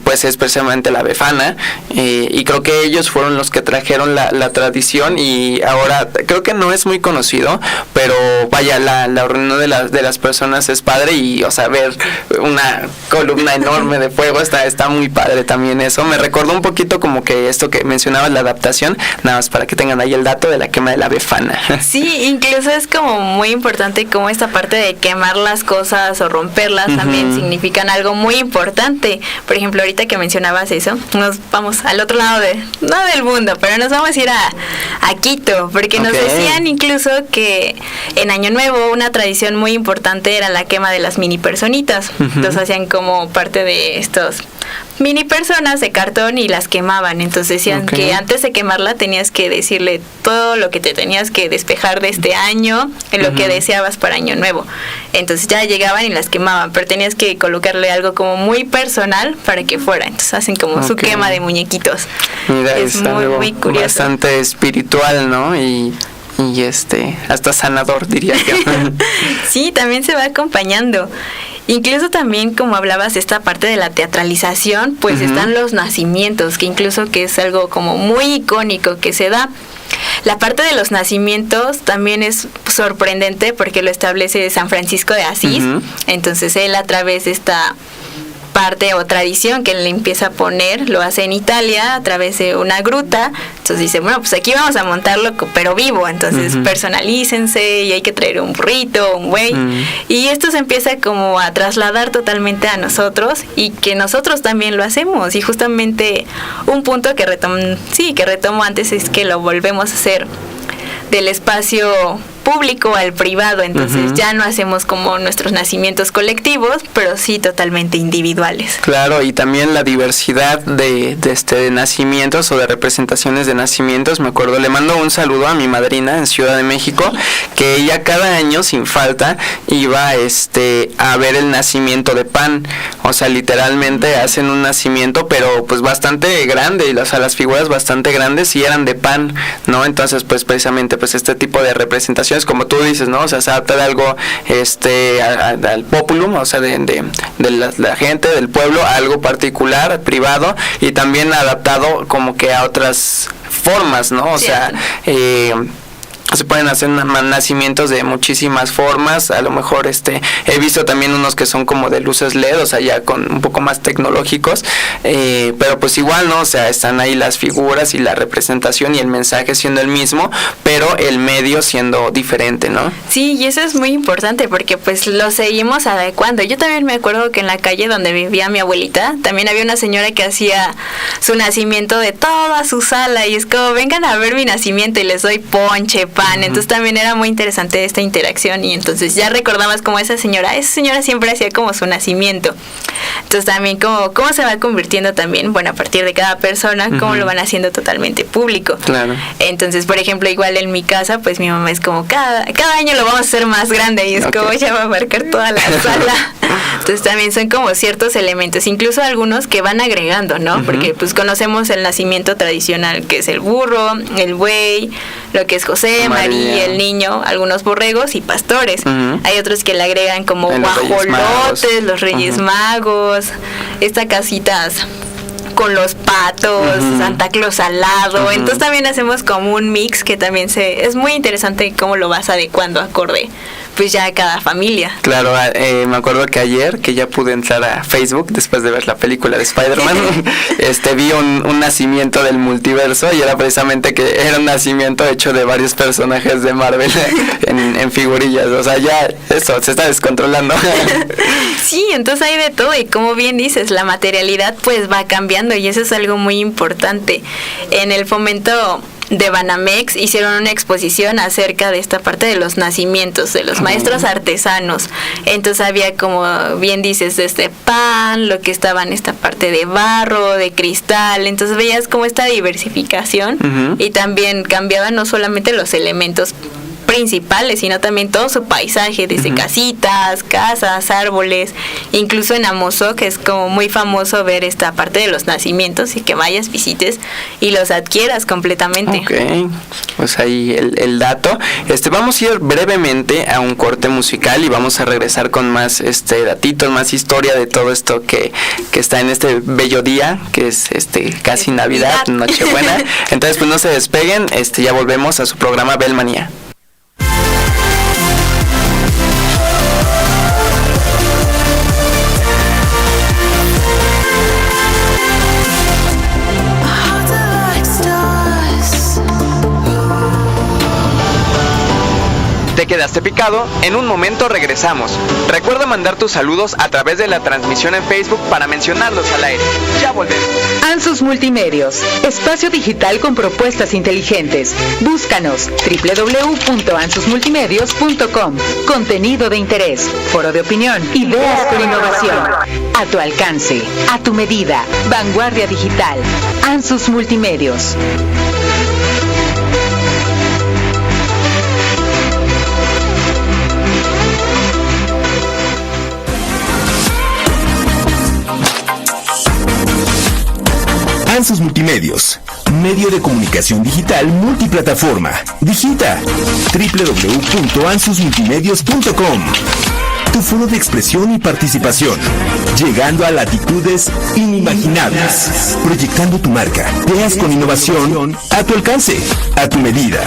S1: pues es precisamente la befana, y creo que ellos fueron los que trajeron la tradición, y ahora creo que no es muy conocido, pero vaya, la reunión de las personas es padre. Y o sea, ver una columna enorme de fuego está muy padre también. Eso me recordó un poquito como que esto que mencionabas, la adaptación, nada más para que tengan ahí el dato de la quema de la befana.
S2: Sí, incluso es como muy importante como esta parte de quemar las cosas o romperlas también significan algo muy importante. Por ejemplo, ahorita que mencionabas eso, nos vamos al otro lado no del mundo, pero nos vamos a ir a Quito, porque nos decían incluso que en Año Nuevo una tradición muy importante era la quema de las mini personitas. Entonces hacían como parte de estos mini personas de cartón y las quemaban. Entonces decían que antes de quemarla tenías que decirle todo lo que te tenías que despejar de este año, en lo que deseabas para Año Nuevo. Entonces ya llegaban y las quemaban, pero tenías que colocarle algo como muy personal para que fuera. Entonces hacen como su quema de muñequitos.
S1: Mira,
S2: es muy curioso,
S1: bastante espiritual, ¿no? Y hasta sanador, diría yo.
S2: Sí, también se va acompañando. Incluso también, como hablabas de esta parte de la teatralización, pues están los nacimientos, que incluso que es algo como muy icónico que se da. La parte de los nacimientos también es sorprendente, porque lo establece San Francisco de Asís. Entonces él, a través de esta parte o tradición que le empieza a poner, lo hace en Italia a través de una gruta. Entonces dice, bueno, pues aquí vamos a montarlo pero vivo, entonces personalícense, y hay que traer un burrito, un buey, y esto se empieza como a trasladar totalmente a nosotros, y que nosotros también lo hacemos. Y justamente un punto que retomo antes es que lo volvemos a hacer del espacio público al privado. Entonces ya no hacemos como nuestros nacimientos colectivos, pero sí totalmente individuales.
S1: Claro, y también la diversidad de nacimientos o de representaciones de nacimientos. Me acuerdo, le mando un saludo a mi madrina en Ciudad de México, que ella cada año sin falta iba a ver el nacimiento de Pan. O sea, literalmente hacen un nacimiento, pero pues bastante grande, y las figuras bastante grandes, y eran de pan, ¿no? Entonces pues precisamente pues este tipo de representación, como tú dices, ¿no? O sea, se adapta de algo al populum, o sea, de la gente del pueblo, a algo particular, privado, y también adaptado como que a otras formas, ¿no? O sea, se pueden hacer nacimientos de muchísimas formas. A lo mejor he visto también unos que son como de luces LED, o sea, ya con un poco más tecnológicos, pero pues igual, ¿no? O sea, están ahí las figuras y la representación y el mensaje siendo el mismo, pero el medio siendo diferente, ¿no?
S2: Sí, y eso es muy importante, porque pues lo seguimos adecuando. Yo también me acuerdo que en la calle donde vivía mi abuelita, también había una señora que hacía su nacimiento de toda su sala, y es como, vengan a ver mi nacimiento, y les doy ponche, pan. Entonces también era muy interesante esta interacción, y entonces ya recordabas como esa señora siempre hacía como su nacimiento. Entonces también cómo se va convirtiendo también, bueno, a partir de cada persona, cómo lo van haciendo totalmente público.
S1: Claro.
S2: Entonces, por ejemplo, igual en mi casa, pues mi mamá es como, cada año lo vamos a hacer más grande, y es como, ya va a abarcar toda la sala. Entonces también son como ciertos elementos, incluso algunos que van agregando, ¿no? Porque pues conocemos el nacimiento tradicional, que es el burro, el buey, lo que es José, María, el niño, algunos borregos y pastores. Hay otros que le agregan como guajolotes, los Reyes Magos, estas casitas con los patos, Santa Claus al lado. Entonces también hacemos como un mix que también es muy interesante cómo lo vas adecuando acorde pues ya cada familia.
S1: Claro, me acuerdo que ayer que ya pude entrar a Facebook después de ver la película de Spider-Man, vi un nacimiento del multiverso y era precisamente que era un nacimiento hecho de varios personajes de Marvel en figurillas. O sea, ya eso se está descontrolando.
S2: Sí, entonces hay de todo y como bien dices, la materialidad pues va cambiando y eso es algo muy importante. En el fomento de Banamex hicieron una exposición acerca de esta parte de los nacimientos, de los maestros artesanos. Entonces había, como bien dices, pan, lo que estaba en esta parte de barro, de cristal. Entonces veías como esta diversificación y también cambiaban no solamente los elementos principales, sino también todo su paisaje, desde casitas, casas, árboles, incluso en Amozoc, que es como muy famoso ver esta parte de los nacimientos y que vayas, visites y los adquieras completamente.
S1: Ok, pues ahí el dato. Vamos a ir brevemente a un corte musical y vamos a regresar con más datitos, más historia de todo esto que está en este bello día, que es casi Navidad, Nochebuena. Entonces pues no se despeguen, ya volvemos a su programa Belmanía. ¿Te quedaste picado? En un momento regresamos. Recuerda mandar tus saludos a través de la transmisión en Facebook para mencionarlos al aire. Ya volvemos.
S3: Ansus Multimedios, espacio digital con propuestas inteligentes. Búscanos www.ansusmultimedios.com. Contenido de interés, foro de opinión, ideas con innovación. A tu alcance, a tu medida. Vanguardia digital. Ansus Multimedios.
S4: Ansus Multimedios, medio de comunicación digital multiplataforma. Digita www.ansusmultimedios.com. Tu foro de expresión y participación, llegando a latitudes inimaginables, proyectando tu marca, ideas con innovación a tu alcance, a tu medida.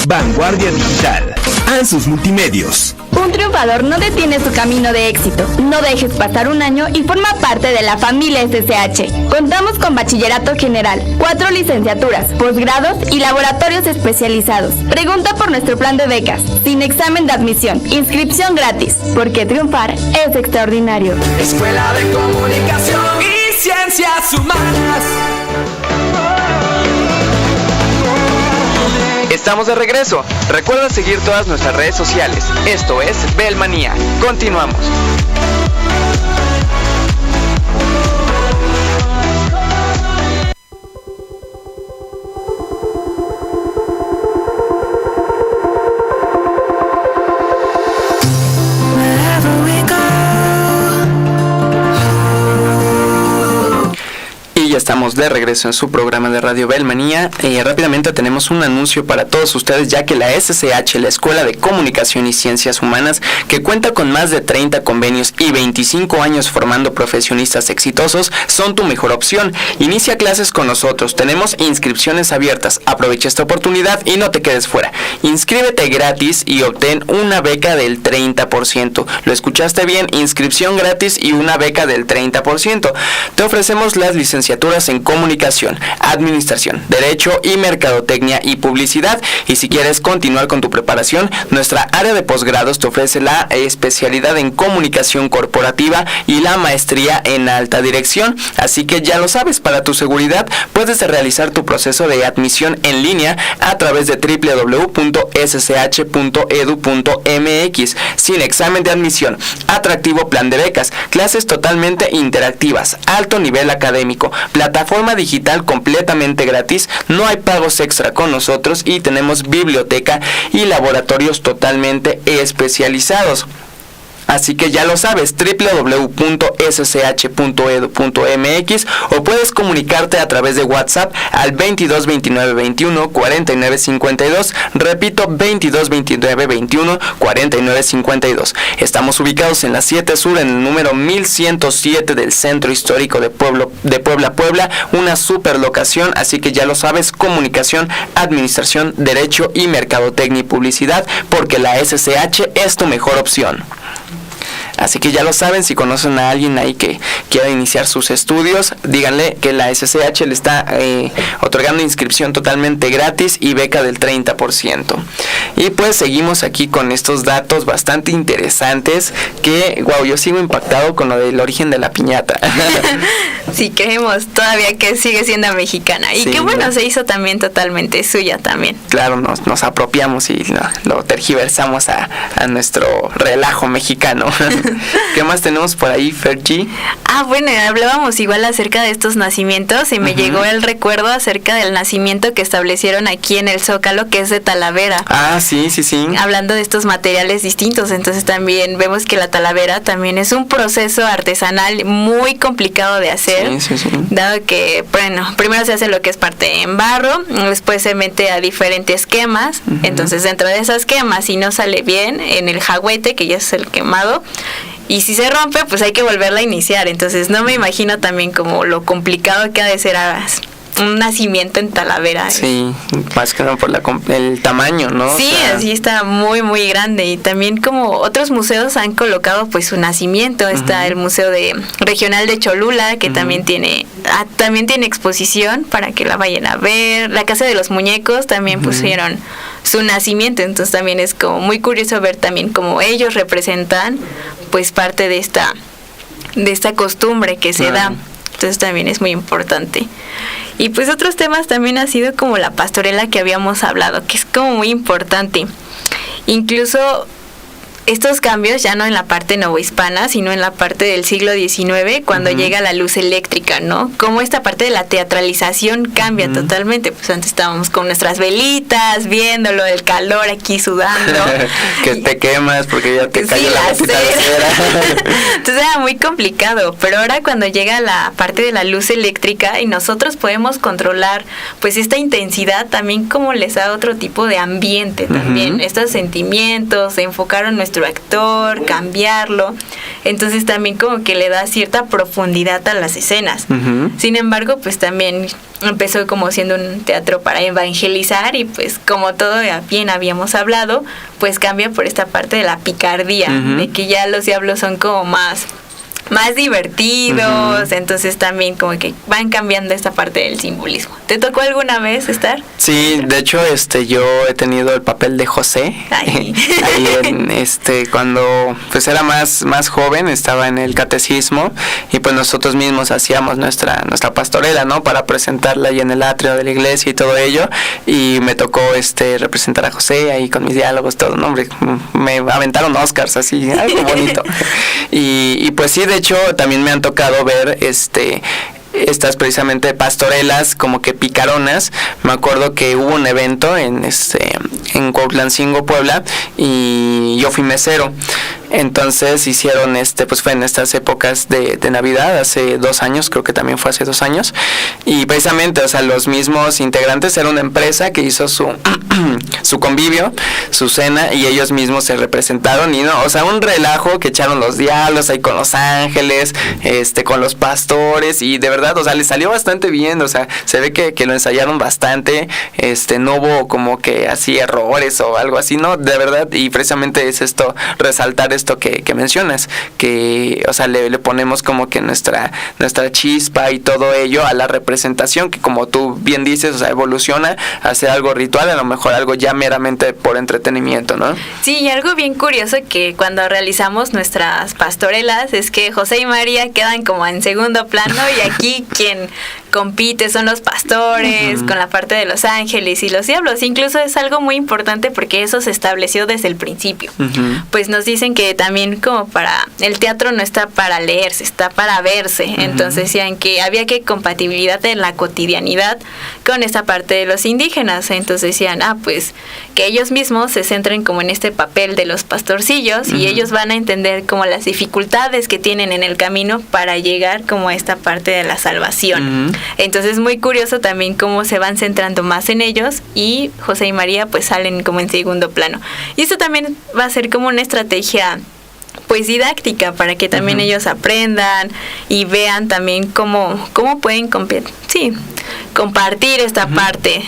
S4: Vanguardia digital, Ansus Multimedios.
S5: Un triunfador no detiene su camino de éxito. No dejes pasar un año y forma parte de la familia SSH. Contamos con bachillerato general, 4 licenciaturas, posgrados y laboratorios especializados. Pregunta por nuestro plan de becas, sin examen de admisión, inscripción gratis, porque triunfar es extraordinario.
S6: Escuela de Comunicación y Ciencias Humanas.
S1: Estamos de regreso. Recuerda seguir todas nuestras redes sociales. Esto es Belmanía. Continuamos. Ya estamos de regreso en su programa de Radio Belmanía. Rápidamente tenemos un anuncio para todos ustedes, ya que la SSH, la Escuela de Comunicación y Ciencias Humanas, que cuenta con más de 30 convenios y 25 años formando profesionistas exitosos, son tu mejor opción. Inicia clases con nosotros. Tenemos inscripciones abiertas. Aprovecha esta oportunidad y no te quedes fuera. Inscríbete gratis y obtén una beca del 30%. Lo escuchaste bien, inscripción gratis y una beca del 30%. Te ofrecemos las licenciaturas en Comunicación, Administración, Derecho y Mercadotecnia y Publicidad. Y si quieres continuar con tu preparación, nuestra área de posgrados te ofrece la especialidad en Comunicación Corporativa y la maestría en Alta Dirección. Así que ya lo sabes, para tu seguridad puedes realizar tu proceso de admisión en línea a través de www.ssh.edu.mx sin examen de admisión. Atractivo plan de becas, clases totalmente interactivas, alto nivel académico, plataforma digital completamente gratis, no hay pagos extra con nosotros y tenemos biblioteca y laboratorios totalmente especializados. Así que ya lo sabes, www.sch.edu.mx, o puedes comunicarte a través de WhatsApp al 22 29 21 49 52. Repito, 22 29 21 49 52. Estamos ubicados en la 7 Sur, en el número 1107 del Centro Histórico de Puebla, una super locación. Así que ya lo sabes, comunicación, administración, derecho y mercadotecnia y publicidad, porque la SSH es tu mejor opción. Así que ya lo saben, si conocen a alguien ahí que quiera iniciar sus estudios, díganle que la SSH le está otorgando inscripción totalmente gratis y beca del 30%. Y pues seguimos aquí con estos datos bastante interesantes que, wow, yo sigo impactado con lo del origen de la piñata.
S2: Sí, creemos todavía que sigue siendo mexicana. Y
S1: sí,
S2: que bueno, se hizo también totalmente suya también.
S1: Claro, nos apropiamos y lo tergiversamos a nuestro relajo mexicano. ¿Qué más tenemos por ahí, Fergie?
S2: Bueno, hablábamos igual acerca de estos nacimientos y me llegó el recuerdo acerca del nacimiento que establecieron aquí en el Zócalo, que es de Talavera.
S1: Sí.
S2: Hablando de estos materiales distintos, entonces también vemos que la talavera también es un proceso artesanal muy complicado de hacer,
S1: sí.
S2: Dado que, bueno, primero se hace lo que es parte en barro, después se mete a diferentes quemas, entonces dentro de esas quemas, si no sale bien, en el jagüete, que ya es el quemado, y si se rompe, pues hay que volverla a iniciar. Entonces no me imagino también como lo complicado que ha de ser un nacimiento en Talavera.
S1: Sí, más que nada por el tamaño, ¿no?
S2: Sí, así está muy, muy grande. Y también como otros museos han colocado pues su nacimiento. Está el Museo Regional de Cholula, que también tiene exposición para que la vayan a ver. La Casa de los Muñecos también pusieron su nacimiento. Entonces también es como muy curioso ver también cómo ellos representan pues parte de esta costumbre que se da. Entonces también es muy importante. Y pues otros temas también ha sido como la pastorela que habíamos hablado, que es como muy importante. Incluso estos cambios ya no en la parte novohispana, sino en la parte del siglo XIX, cuando llega la luz eléctrica, ¿no? Como esta parte de la teatralización cambia totalmente. Pues antes estábamos con nuestras velitas, viéndolo, el calor aquí sudando.
S1: Que te quemas porque ya te cayó la gotita de cera.
S2: Entonces era muy complicado, pero ahora cuando llega la parte de la luz eléctrica y nosotros podemos controlar pues esta intensidad, también como les da otro tipo de ambiente también, estos sentimientos, enfocaron nuestro actor, cambiarlo, entonces también como que le da cierta profundidad a las escenas. Sin embargo, pues también empezó como siendo un teatro para evangelizar y pues como todo bien habíamos hablado, pues cambia por esta parte de la picardía, de que ya los diablos son como más divertidos, entonces también como que van cambiando esta parte del simbolismo. ¿Te tocó alguna vez estar?
S1: Sí, de hecho yo he tenido el papel de José. Ahí cuando pues era más joven, estaba en el catecismo y pues nosotros mismos hacíamos nuestra pastorela, ¿no? Para presentarla ahí en el atrio de la iglesia y todo ello, y me tocó representar a José ahí con mis diálogos, todo, ¿no? Hombre, me aventaron Oscars así, algo bonito. Y pues sí, de hecho también me han tocado ver estas precisamente pastorelas como que picaronas. Me acuerdo que hubo un evento en Cuautlancingo, Puebla, y yo fui mesero. Entonces hicieron pues fue en estas épocas de Navidad, hace 2 años, creo que también fue hace 2 años, y precisamente, o sea, los mismos integrantes, era una empresa que hizo su convivio, su cena, y ellos mismos se representaron, y no, o sea, un relajo que echaron los diablos ahí con los ángeles, con los pastores, y de verdad, o sea, les salió bastante bien, o sea, se ve que lo ensayaron bastante, no hubo como que así errores o algo así, no, de verdad, y precisamente es esto, resaltar esto que mencionas, que, o sea, le ponemos como que nuestra chispa y todo ello a la representación, que como tú bien dices, o sea, evoluciona a ser algo ritual, a lo mejor algo ya meramente por entretenimiento, ¿no?
S2: Sí, y algo bien curioso que cuando realizamos nuestras pastorelas es que José y María quedan como en segundo plano y aquí quien compite, son los pastores, con la parte de los ángeles y los diablos. Incluso es algo muy importante porque eso se estableció desde el principio. Pues nos dicen que también como para el teatro no está para leerse, está para verse. Entonces decían que había que compatibilidad en la cotidianidad con esta parte de los indígenas. Entonces decían, pues que ellos mismos se centren como en este papel de los pastorcillos y ellos van a entender como las dificultades que tienen en el camino para llegar como a esta parte de la salvación. Entonces muy curioso también cómo se van centrando más en ellos y José y María pues salen como en segundo plano. Y esto también va a ser como una estrategia pues didáctica para que también ellos aprendan y vean también cómo pueden compartir esta parte.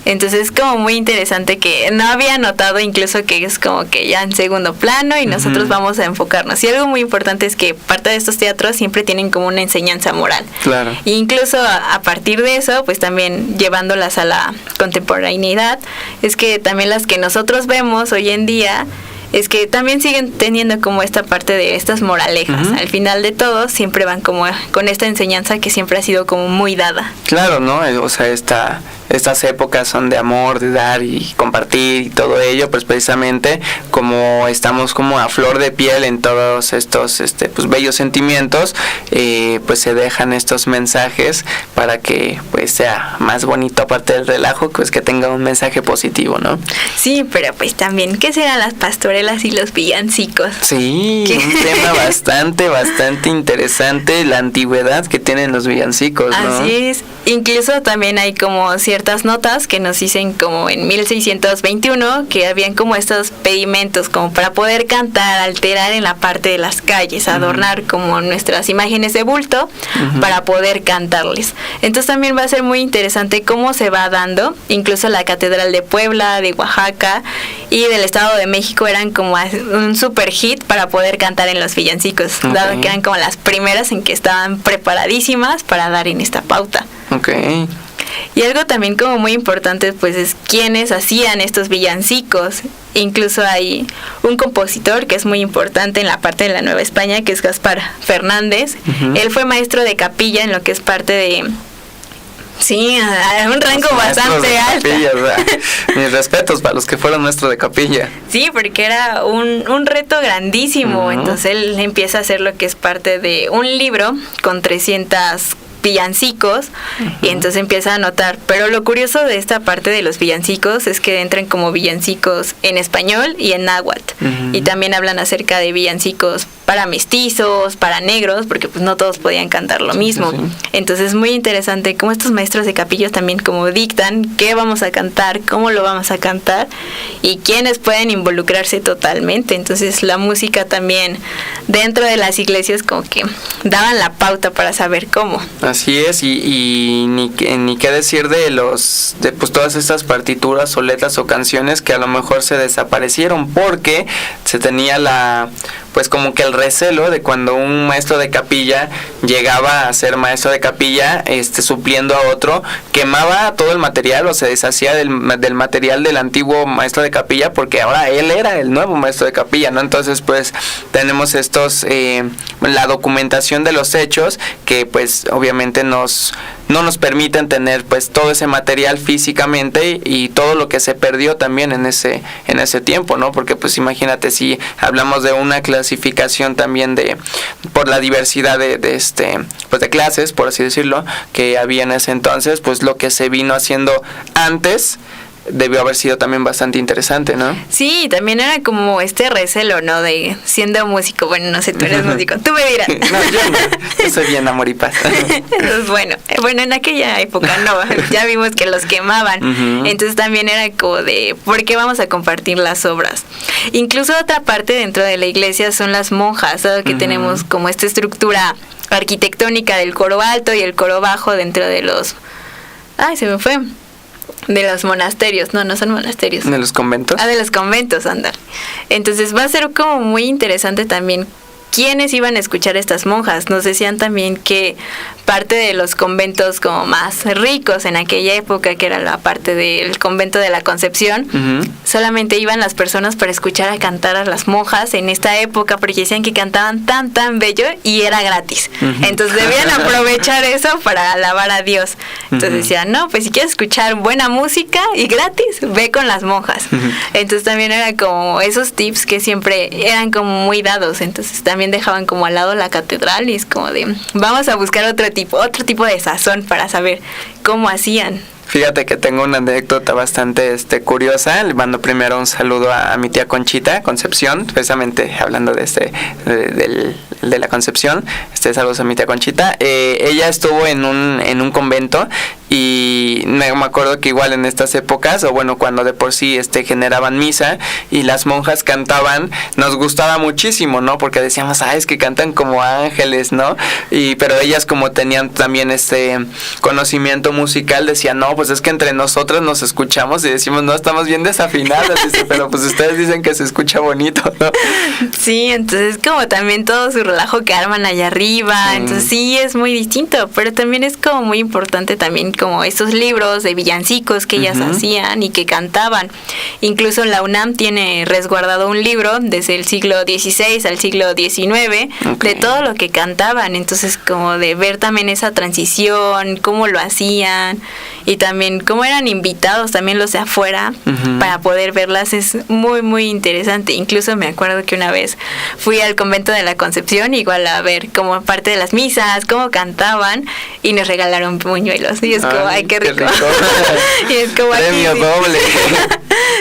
S2: Entonces es como muy interesante que no había notado incluso que es como que ya en segundo plano y nosotros vamos a enfocarnos. Y algo muy importante es que parte de estos teatros siempre tienen como una enseñanza moral. Claro. E incluso a partir de eso, pues también llevándolas a la contemporaneidad, es que también las que nosotros vemos hoy en día es que también siguen teniendo como esta parte de estas moralejas. Al final de todo siempre van como con esta enseñanza que siempre ha sido como muy dada. Claro, ¿no? O sea, estas épocas son de amor, de dar y compartir y todo ello, pues precisamente como estamos como a flor de piel en todos estos pues bellos sentimientos, pues se dejan estos mensajes para que pues sea más bonito, aparte del relajo, pues que tenga un mensaje positivo, ¿no? Sí, pero pues también, ¿qué serán las pastorelas y los villancicos? Sí, un tema bastante interesante, la antigüedad que tienen los villancicos, ¿no? Así es, incluso también hay como ciertas notas que nos dicen como en 1621 que habían como estos pedimentos como para poder cantar, alterar en la parte de las calles, adornar como nuestras imágenes de bulto para poder cantarles. Entonces también va a ser muy interesante cómo se va dando, incluso la Catedral de Puebla, de Oaxaca y del Estado de México eran como un super hit para poder cantar en los villancicos, dado que eran como las primeras en que estaban preparadísimas para dar en esta pauta. Y algo también como muy importante pues es quiénes hacían estos villancicos. Incluso hay un compositor que es muy importante en la parte de la Nueva España, que es Gaspar Fernández. Él fue maestro de capilla en lo que es parte de... Sí, un rango bastante alto. Capilla, o sea, mis respetos para los que fueron maestros de capilla. Sí, porque era un reto grandísimo. Entonces él empieza a hacer lo que es parte de un libro con 300 villancicos y entonces empieza a anotar. Pero lo curioso de esta parte de los villancicos es que entran como villancicos en español y en náhuatl. Y también hablan acerca de villancicos para mestizos, para negros, porque pues no todos podían cantar lo mismo. Entonces es muy interesante cómo estos maestros de capillas también como dictan qué vamos a cantar, cómo lo vamos a cantar y quiénes pueden involucrarse totalmente. Entonces la música también dentro de las iglesias como que daban la pauta para saber cómo. Así es, y ni qué decir de pues todas estas partituras o letras o canciones que a lo mejor se desaparecieron porque se tenía pues como que el recelo de cuando un maestro de capilla llegaba a ser maestro de capilla, supliendo a otro, quemaba todo el material o se deshacía del material del antiguo maestro de capilla porque ahora él era el nuevo maestro de capilla, ¿no? Entonces pues tenemos la documentación de los hechos que pues obviamente no nos permiten tener pues todo ese material físicamente y todo lo que se perdió también en ese tiempo, ¿no? Porque pues imagínate si hablamos de una clasificación también por la diversidad pues de clases, por así decirlo, que había en ese entonces, pues lo que se vino haciendo antes debió haber sido también bastante interesante, ¿no? Sí, también era como recelo, ¿no? De siendo músico, bueno, no sé, tú eres músico, tú me dirás. No, yo soy bien amor y paz. Bueno, en aquella época no, ya vimos que los quemaban, entonces también era como de, ¿por qué vamos a compartir las obras? Incluso otra parte dentro de la iglesia son las monjas, dado que tenemos como esta estructura arquitectónica del coro alto y el coro bajo dentro de los... ¡Ay, se me fue! De los monasterios, no son monasterios. ¿De los conventos? De los conventos, anda. Entonces va a ser como muy interesante también ¿quiénes iban a escuchar a estas monjas? Nos decían también que parte de los conventos como más ricos en aquella época, que era la parte del convento de la Concepción, solamente iban las personas para escuchar a cantar a las monjas en esta época, porque decían que cantaban tan bello y era gratis. Entonces debían aprovechar eso para alabar a Dios. Entonces decían, no, pues si quieres escuchar buena música y gratis, ve con las monjas. Entonces también era como esos tips que siempre eran como muy dados. Entonces también dejaban como al lado la catedral y es como de, vamos a buscar otro tipo de sazón para saber cómo hacían.
S1: Fíjate que tengo una anécdota bastante curiosa. Le mando primero un saludo a mi tía Conchita, Concepción, precisamente hablando de de la Concepción. Saludos a mi tía Conchita. Ella estuvo en un convento y me acuerdo que igual en estas épocas, o bueno, cuando de por sí generaban misa y las monjas cantaban, nos gustaba muchísimo, ¿no? Porque decíamos, es que cantan como ángeles, ¿no? Pero ellas, como tenían también conocimiento musical, decían, no, pues es que entre nosotras nos escuchamos y decimos, no, estamos bien desafinadas, pero pues ustedes dicen que se escucha bonito, ¿no?
S2: Sí, entonces como también todo su relajo que arman allá arriba, entonces sí es muy distinto, pero también es como muy importante también como estos libros de villancicos que ellas hacían y que cantaban. Incluso la UNAM tiene resguardado un libro desde el siglo XVI al siglo XIX de todo lo que cantaban, entonces como de ver también esa transición, cómo lo hacían y también cómo eran invitados también los de afuera para poder verlas, es muy muy interesante. Incluso me acuerdo que una vez fui al convento de la Concepción igual a ver como parte de las misas, cómo cantaban y nos regalaron puñuelos y es como, ay, qué rico. Y es como
S1: premio
S2: aquí,
S1: doble.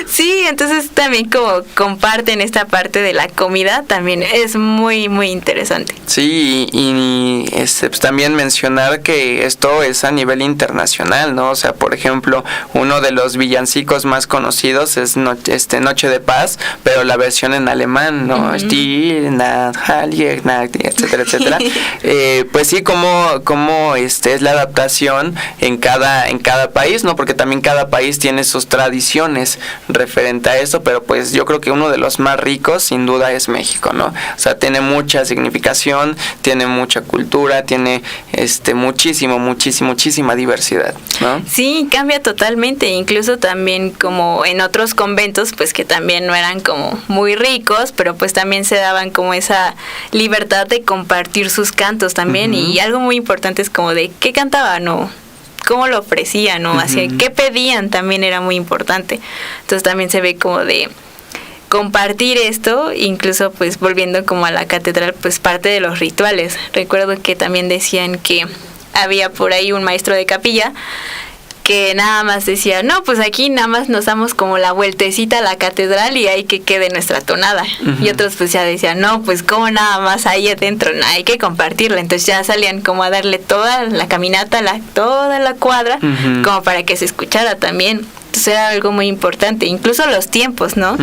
S2: Sí, entonces también como comparten esta parte de la comida, también es muy muy interesante.
S1: Sí, y pues también mencionar que esto es a nivel internacional, ¿no? O sea, por ejemplo, uno de los villancicos más conocidos es Noche de Paz, pero la versión en alemán, ¿no? Etcétera, etcétera. Pues sí, como es la adaptación en cada país, ¿no? Porque también cada país tiene sus tradiciones referente a eso, pero pues yo creo que uno de los más ricos sin duda es México, ¿no? O sea, tiene mucha significación, tiene mucha cultura, tiene muchísima diversidad, ¿no?
S2: Sí, cambia totalmente, incluso también como en otros conventos, pues que también no eran como muy ricos, pero pues también se daban como esa libertad de compartir sus cantos también, y algo muy importante es como de qué cantaban o cómo lo ofrecían o hacia qué pedían, también era muy importante. Entonces también se ve como de compartir esto, incluso pues volviendo como a la catedral, pues parte de los rituales. Recuerdo que también decían que había por ahí un maestro de capilla que nada más decía, no, pues aquí nada más nos damos como la vueltecita a la catedral y ahí que quede nuestra tonada. Y otros pues ya decían, no, pues como nada más ahí adentro, no, hay que compartirla. Entonces ya salían como a darle toda la caminata, toda la cuadra, como para que se escuchara también. Entonces era algo muy importante, incluso los tiempos, ¿no?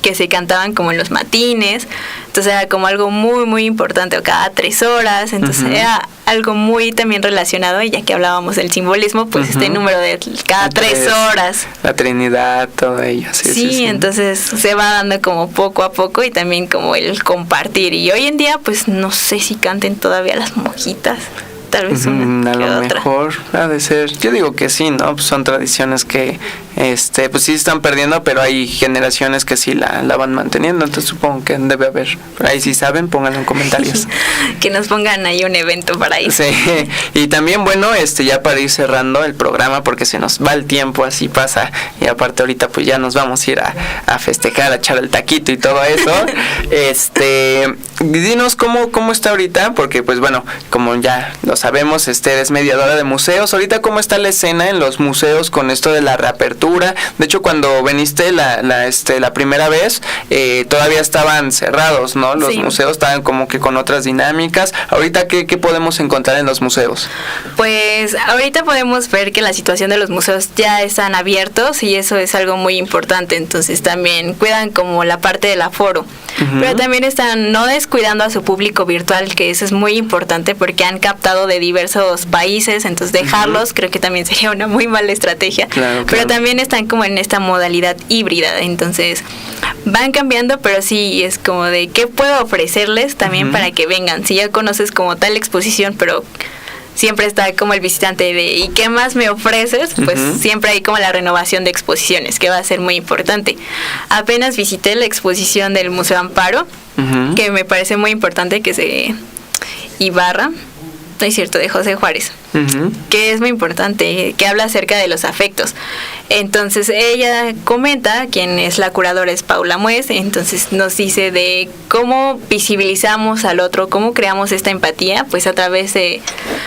S2: Que se cantaban como en los matines, entonces era como algo muy muy importante, o cada 3 horas, entonces era algo muy también relacionado, y ya que hablábamos del simbolismo, pues este número de cada 3 horas.
S1: La Trinidad, todo ello. Sí,
S2: entonces se va dando como poco a poco y también como el compartir, y hoy en día pues no sé si canten todavía las monjitas. Tal vez una
S1: a lo
S2: otra.
S1: Mejor ha de ser, yo digo que sí, ¿no? Pues son tradiciones que pues sí están perdiendo, pero hay generaciones que sí la van manteniendo, entonces supongo que debe haber. Por ahí si saben, pónganlo en comentarios.
S2: Que nos pongan ahí un evento para ir.
S1: Sí, y también bueno, ya para ir cerrando el programa, porque se nos va el tiempo, así pasa, y aparte ahorita pues ya nos vamos a ir a festejar, a echar el taquito y todo eso. Dinos cómo está ahorita, porque pues bueno, como ya lo sabemos, eres mediadora de museos. Ahorita cómo está la escena en los museos con esto de la reapertura. De hecho, cuando viniste la primera vez, todavía estaban cerrados, ¿no? Los museos estaban como que con otras dinámicas. Ahorita, ¿qué podemos encontrar en los museos?
S2: Pues ahorita podemos ver que la situación de los museos ya están abiertos, y eso es algo muy importante. Entonces también cuidan como la parte del aforo, pero también están no descuidando a su público virtual, que eso es muy importante porque han captado de diversos países, entonces dejarlos creo que también sería una muy mala estrategia. Pero también están como en esta modalidad híbrida, entonces van cambiando, pero sí es como de qué puedo ofrecerles también para que vengan. Si ya conoces como tal exposición, pero siempre está como el visitante de ¿y qué más me ofreces? Pues siempre hay como la renovación de exposiciones, que va a ser muy importante. Apenas visité la exposición del Museo Amparo, que me parece muy importante, que se Ibarra, no es cierto, de José Juárez, que es muy importante, que habla acerca de los afectos. Entonces ella comenta, quien es la curadora es Paula Muez, entonces nos dice de cómo visibilizamos al otro, cómo creamos esta empatía, pues a través de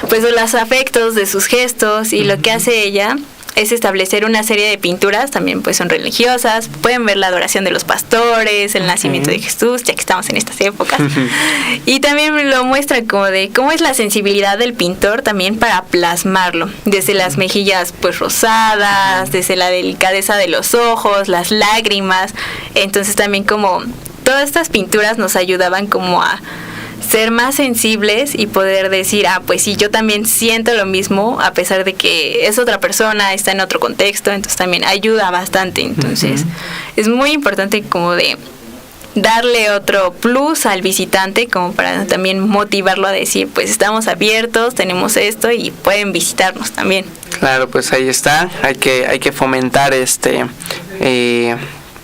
S2: pues de los afectos, de sus gestos, y lo que hace ella es establecer una serie de pinturas, también pues son religiosas, pueden ver la adoración de los pastores, el nacimiento de Jesús, ya que estamos en estas épocas, y también lo muestra como de cómo es la sensibilidad del pintor también para plasmarlo, desde las mejillas pues rosadas, desde la delicadeza de los ojos, las lágrimas. Entonces también como todas estas pinturas nos ayudaban como a ser más sensibles y poder decir, pues sí, yo también siento lo mismo, a pesar de que es otra persona, está en otro contexto, entonces también ayuda bastante. Entonces es muy importante como de darle otro plus al visitante, como para también motivarlo a decir, pues estamos abiertos, tenemos esto y pueden visitarnos también.
S1: Claro, pues ahí está, hay que fomentar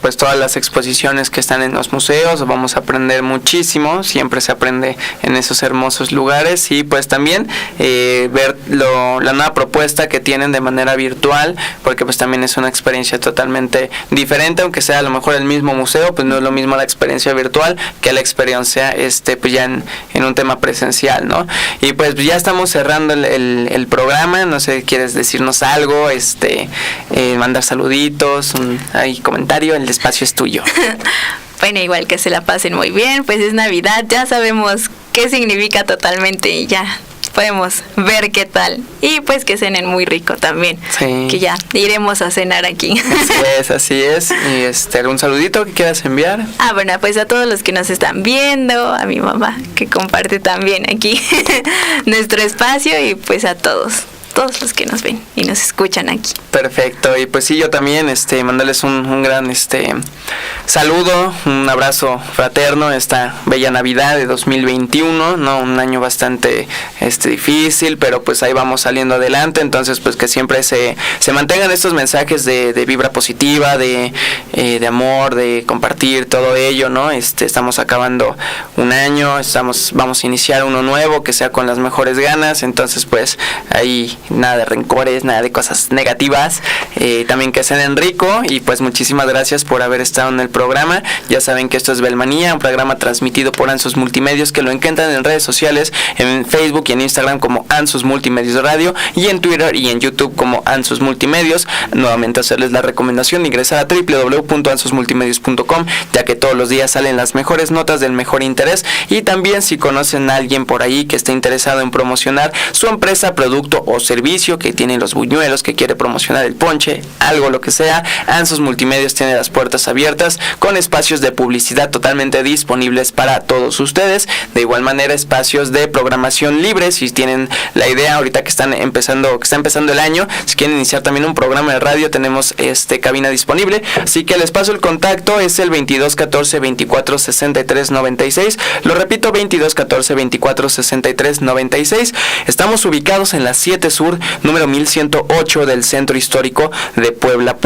S1: pues todas las exposiciones que están en los museos. Vamos a aprender muchísimo, siempre se aprende en esos hermosos lugares, y pues también ver la nueva propuesta que tienen de manera virtual, porque pues también es una experiencia totalmente diferente, aunque sea a lo mejor el mismo museo, pues no es lo mismo la experiencia virtual que la experiencia pues ya en un tema presencial, ¿no? Y pues ya estamos cerrando el programa, no sé, ¿quieres decirnos algo? Mandar saluditos, hay comentario, el espacio es tuyo.
S2: Bueno, igual que se la pasen muy bien, pues es Navidad, ya sabemos qué significa totalmente y ya podemos ver qué tal. Y pues que cenen muy rico también, que ya iremos a cenar aquí.
S1: Así es. Y ¿algún saludito que quieras enviar?
S2: Bueno, pues a todos los que nos están viendo, a mi mamá que comparte también aquí nuestro espacio, y pues a todos los que nos ven y nos escuchan aquí.
S1: Perfecto, y pues sí, yo también mandarles un gran saludo, un abrazo fraterno esta bella Navidad de 2021, ¿no? Un año bastante difícil, pero pues ahí vamos saliendo adelante. Entonces pues que siempre se mantengan estos mensajes de vibra positiva, de amor, de compartir todo ello, ¿no? Estamos acabando un año, vamos a iniciar uno nuevo, que sea con las mejores ganas. Entonces pues ahí nada de rencores, nada de cosas negativas, también que cenen rico. Y pues muchísimas gracias por haber estado en el programa. Ya saben que esto es Belmanía, un programa transmitido por Ansus Multimedios, que lo encuentran en redes sociales, en Facebook y en Instagram como Ansus Multimedios Radio, y en Twitter y en YouTube como Ansus Multimedios. Nuevamente hacerles la recomendación de ingresar a www.ansusmultimedios.com, ya que todos los días salen las mejores notas del mejor interés. Y también si conocen a alguien por ahí que esté interesado en promocionar su empresa, producto o servicio, que tiene los buñuelos, que quiere promocionar el ponche, algo lo que sea, Ansus Multimedios tiene las puertas abiertas, con espacios de publicidad totalmente disponibles para todos ustedes. De igual manera, espacios de programación libre, si tienen la idea ahorita que está empezando el año, si quieren iniciar también un programa de radio, tenemos cabina disponible. Así que les paso el contacto, es el 22 14 24 63 96. Lo repito, 22 14 24 63 96. Estamos ubicados en la 7 Sur, número 1108 del Centro Histórico de Puebla.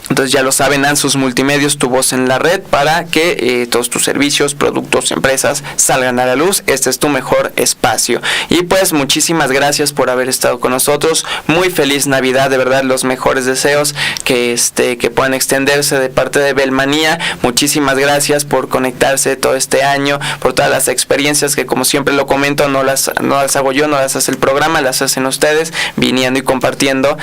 S1: Entonces ya lo saben, Ansus Multimedios, tu voz en la red, para que todos tus servicios, productos, empresas salgan a la luz. Este es tu mejor espacio. Y pues muchísimas gracias por haber estado con nosotros. Muy feliz Navidad, de verdad, los mejores deseos que puedan extenderse de parte de Belmanía. Muchísimas gracias por conectarse todo este año, por todas las experiencias que, como siempre lo comento, no las hago yo, no las hace el programa, las hacen ustedes, viniendo y compartiendo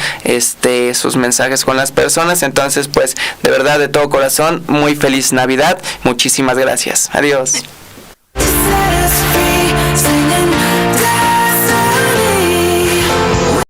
S1: sus mensajes con las personas. Entonces pues de verdad, de todo corazón, muy feliz Navidad, muchísimas gracias, adiós.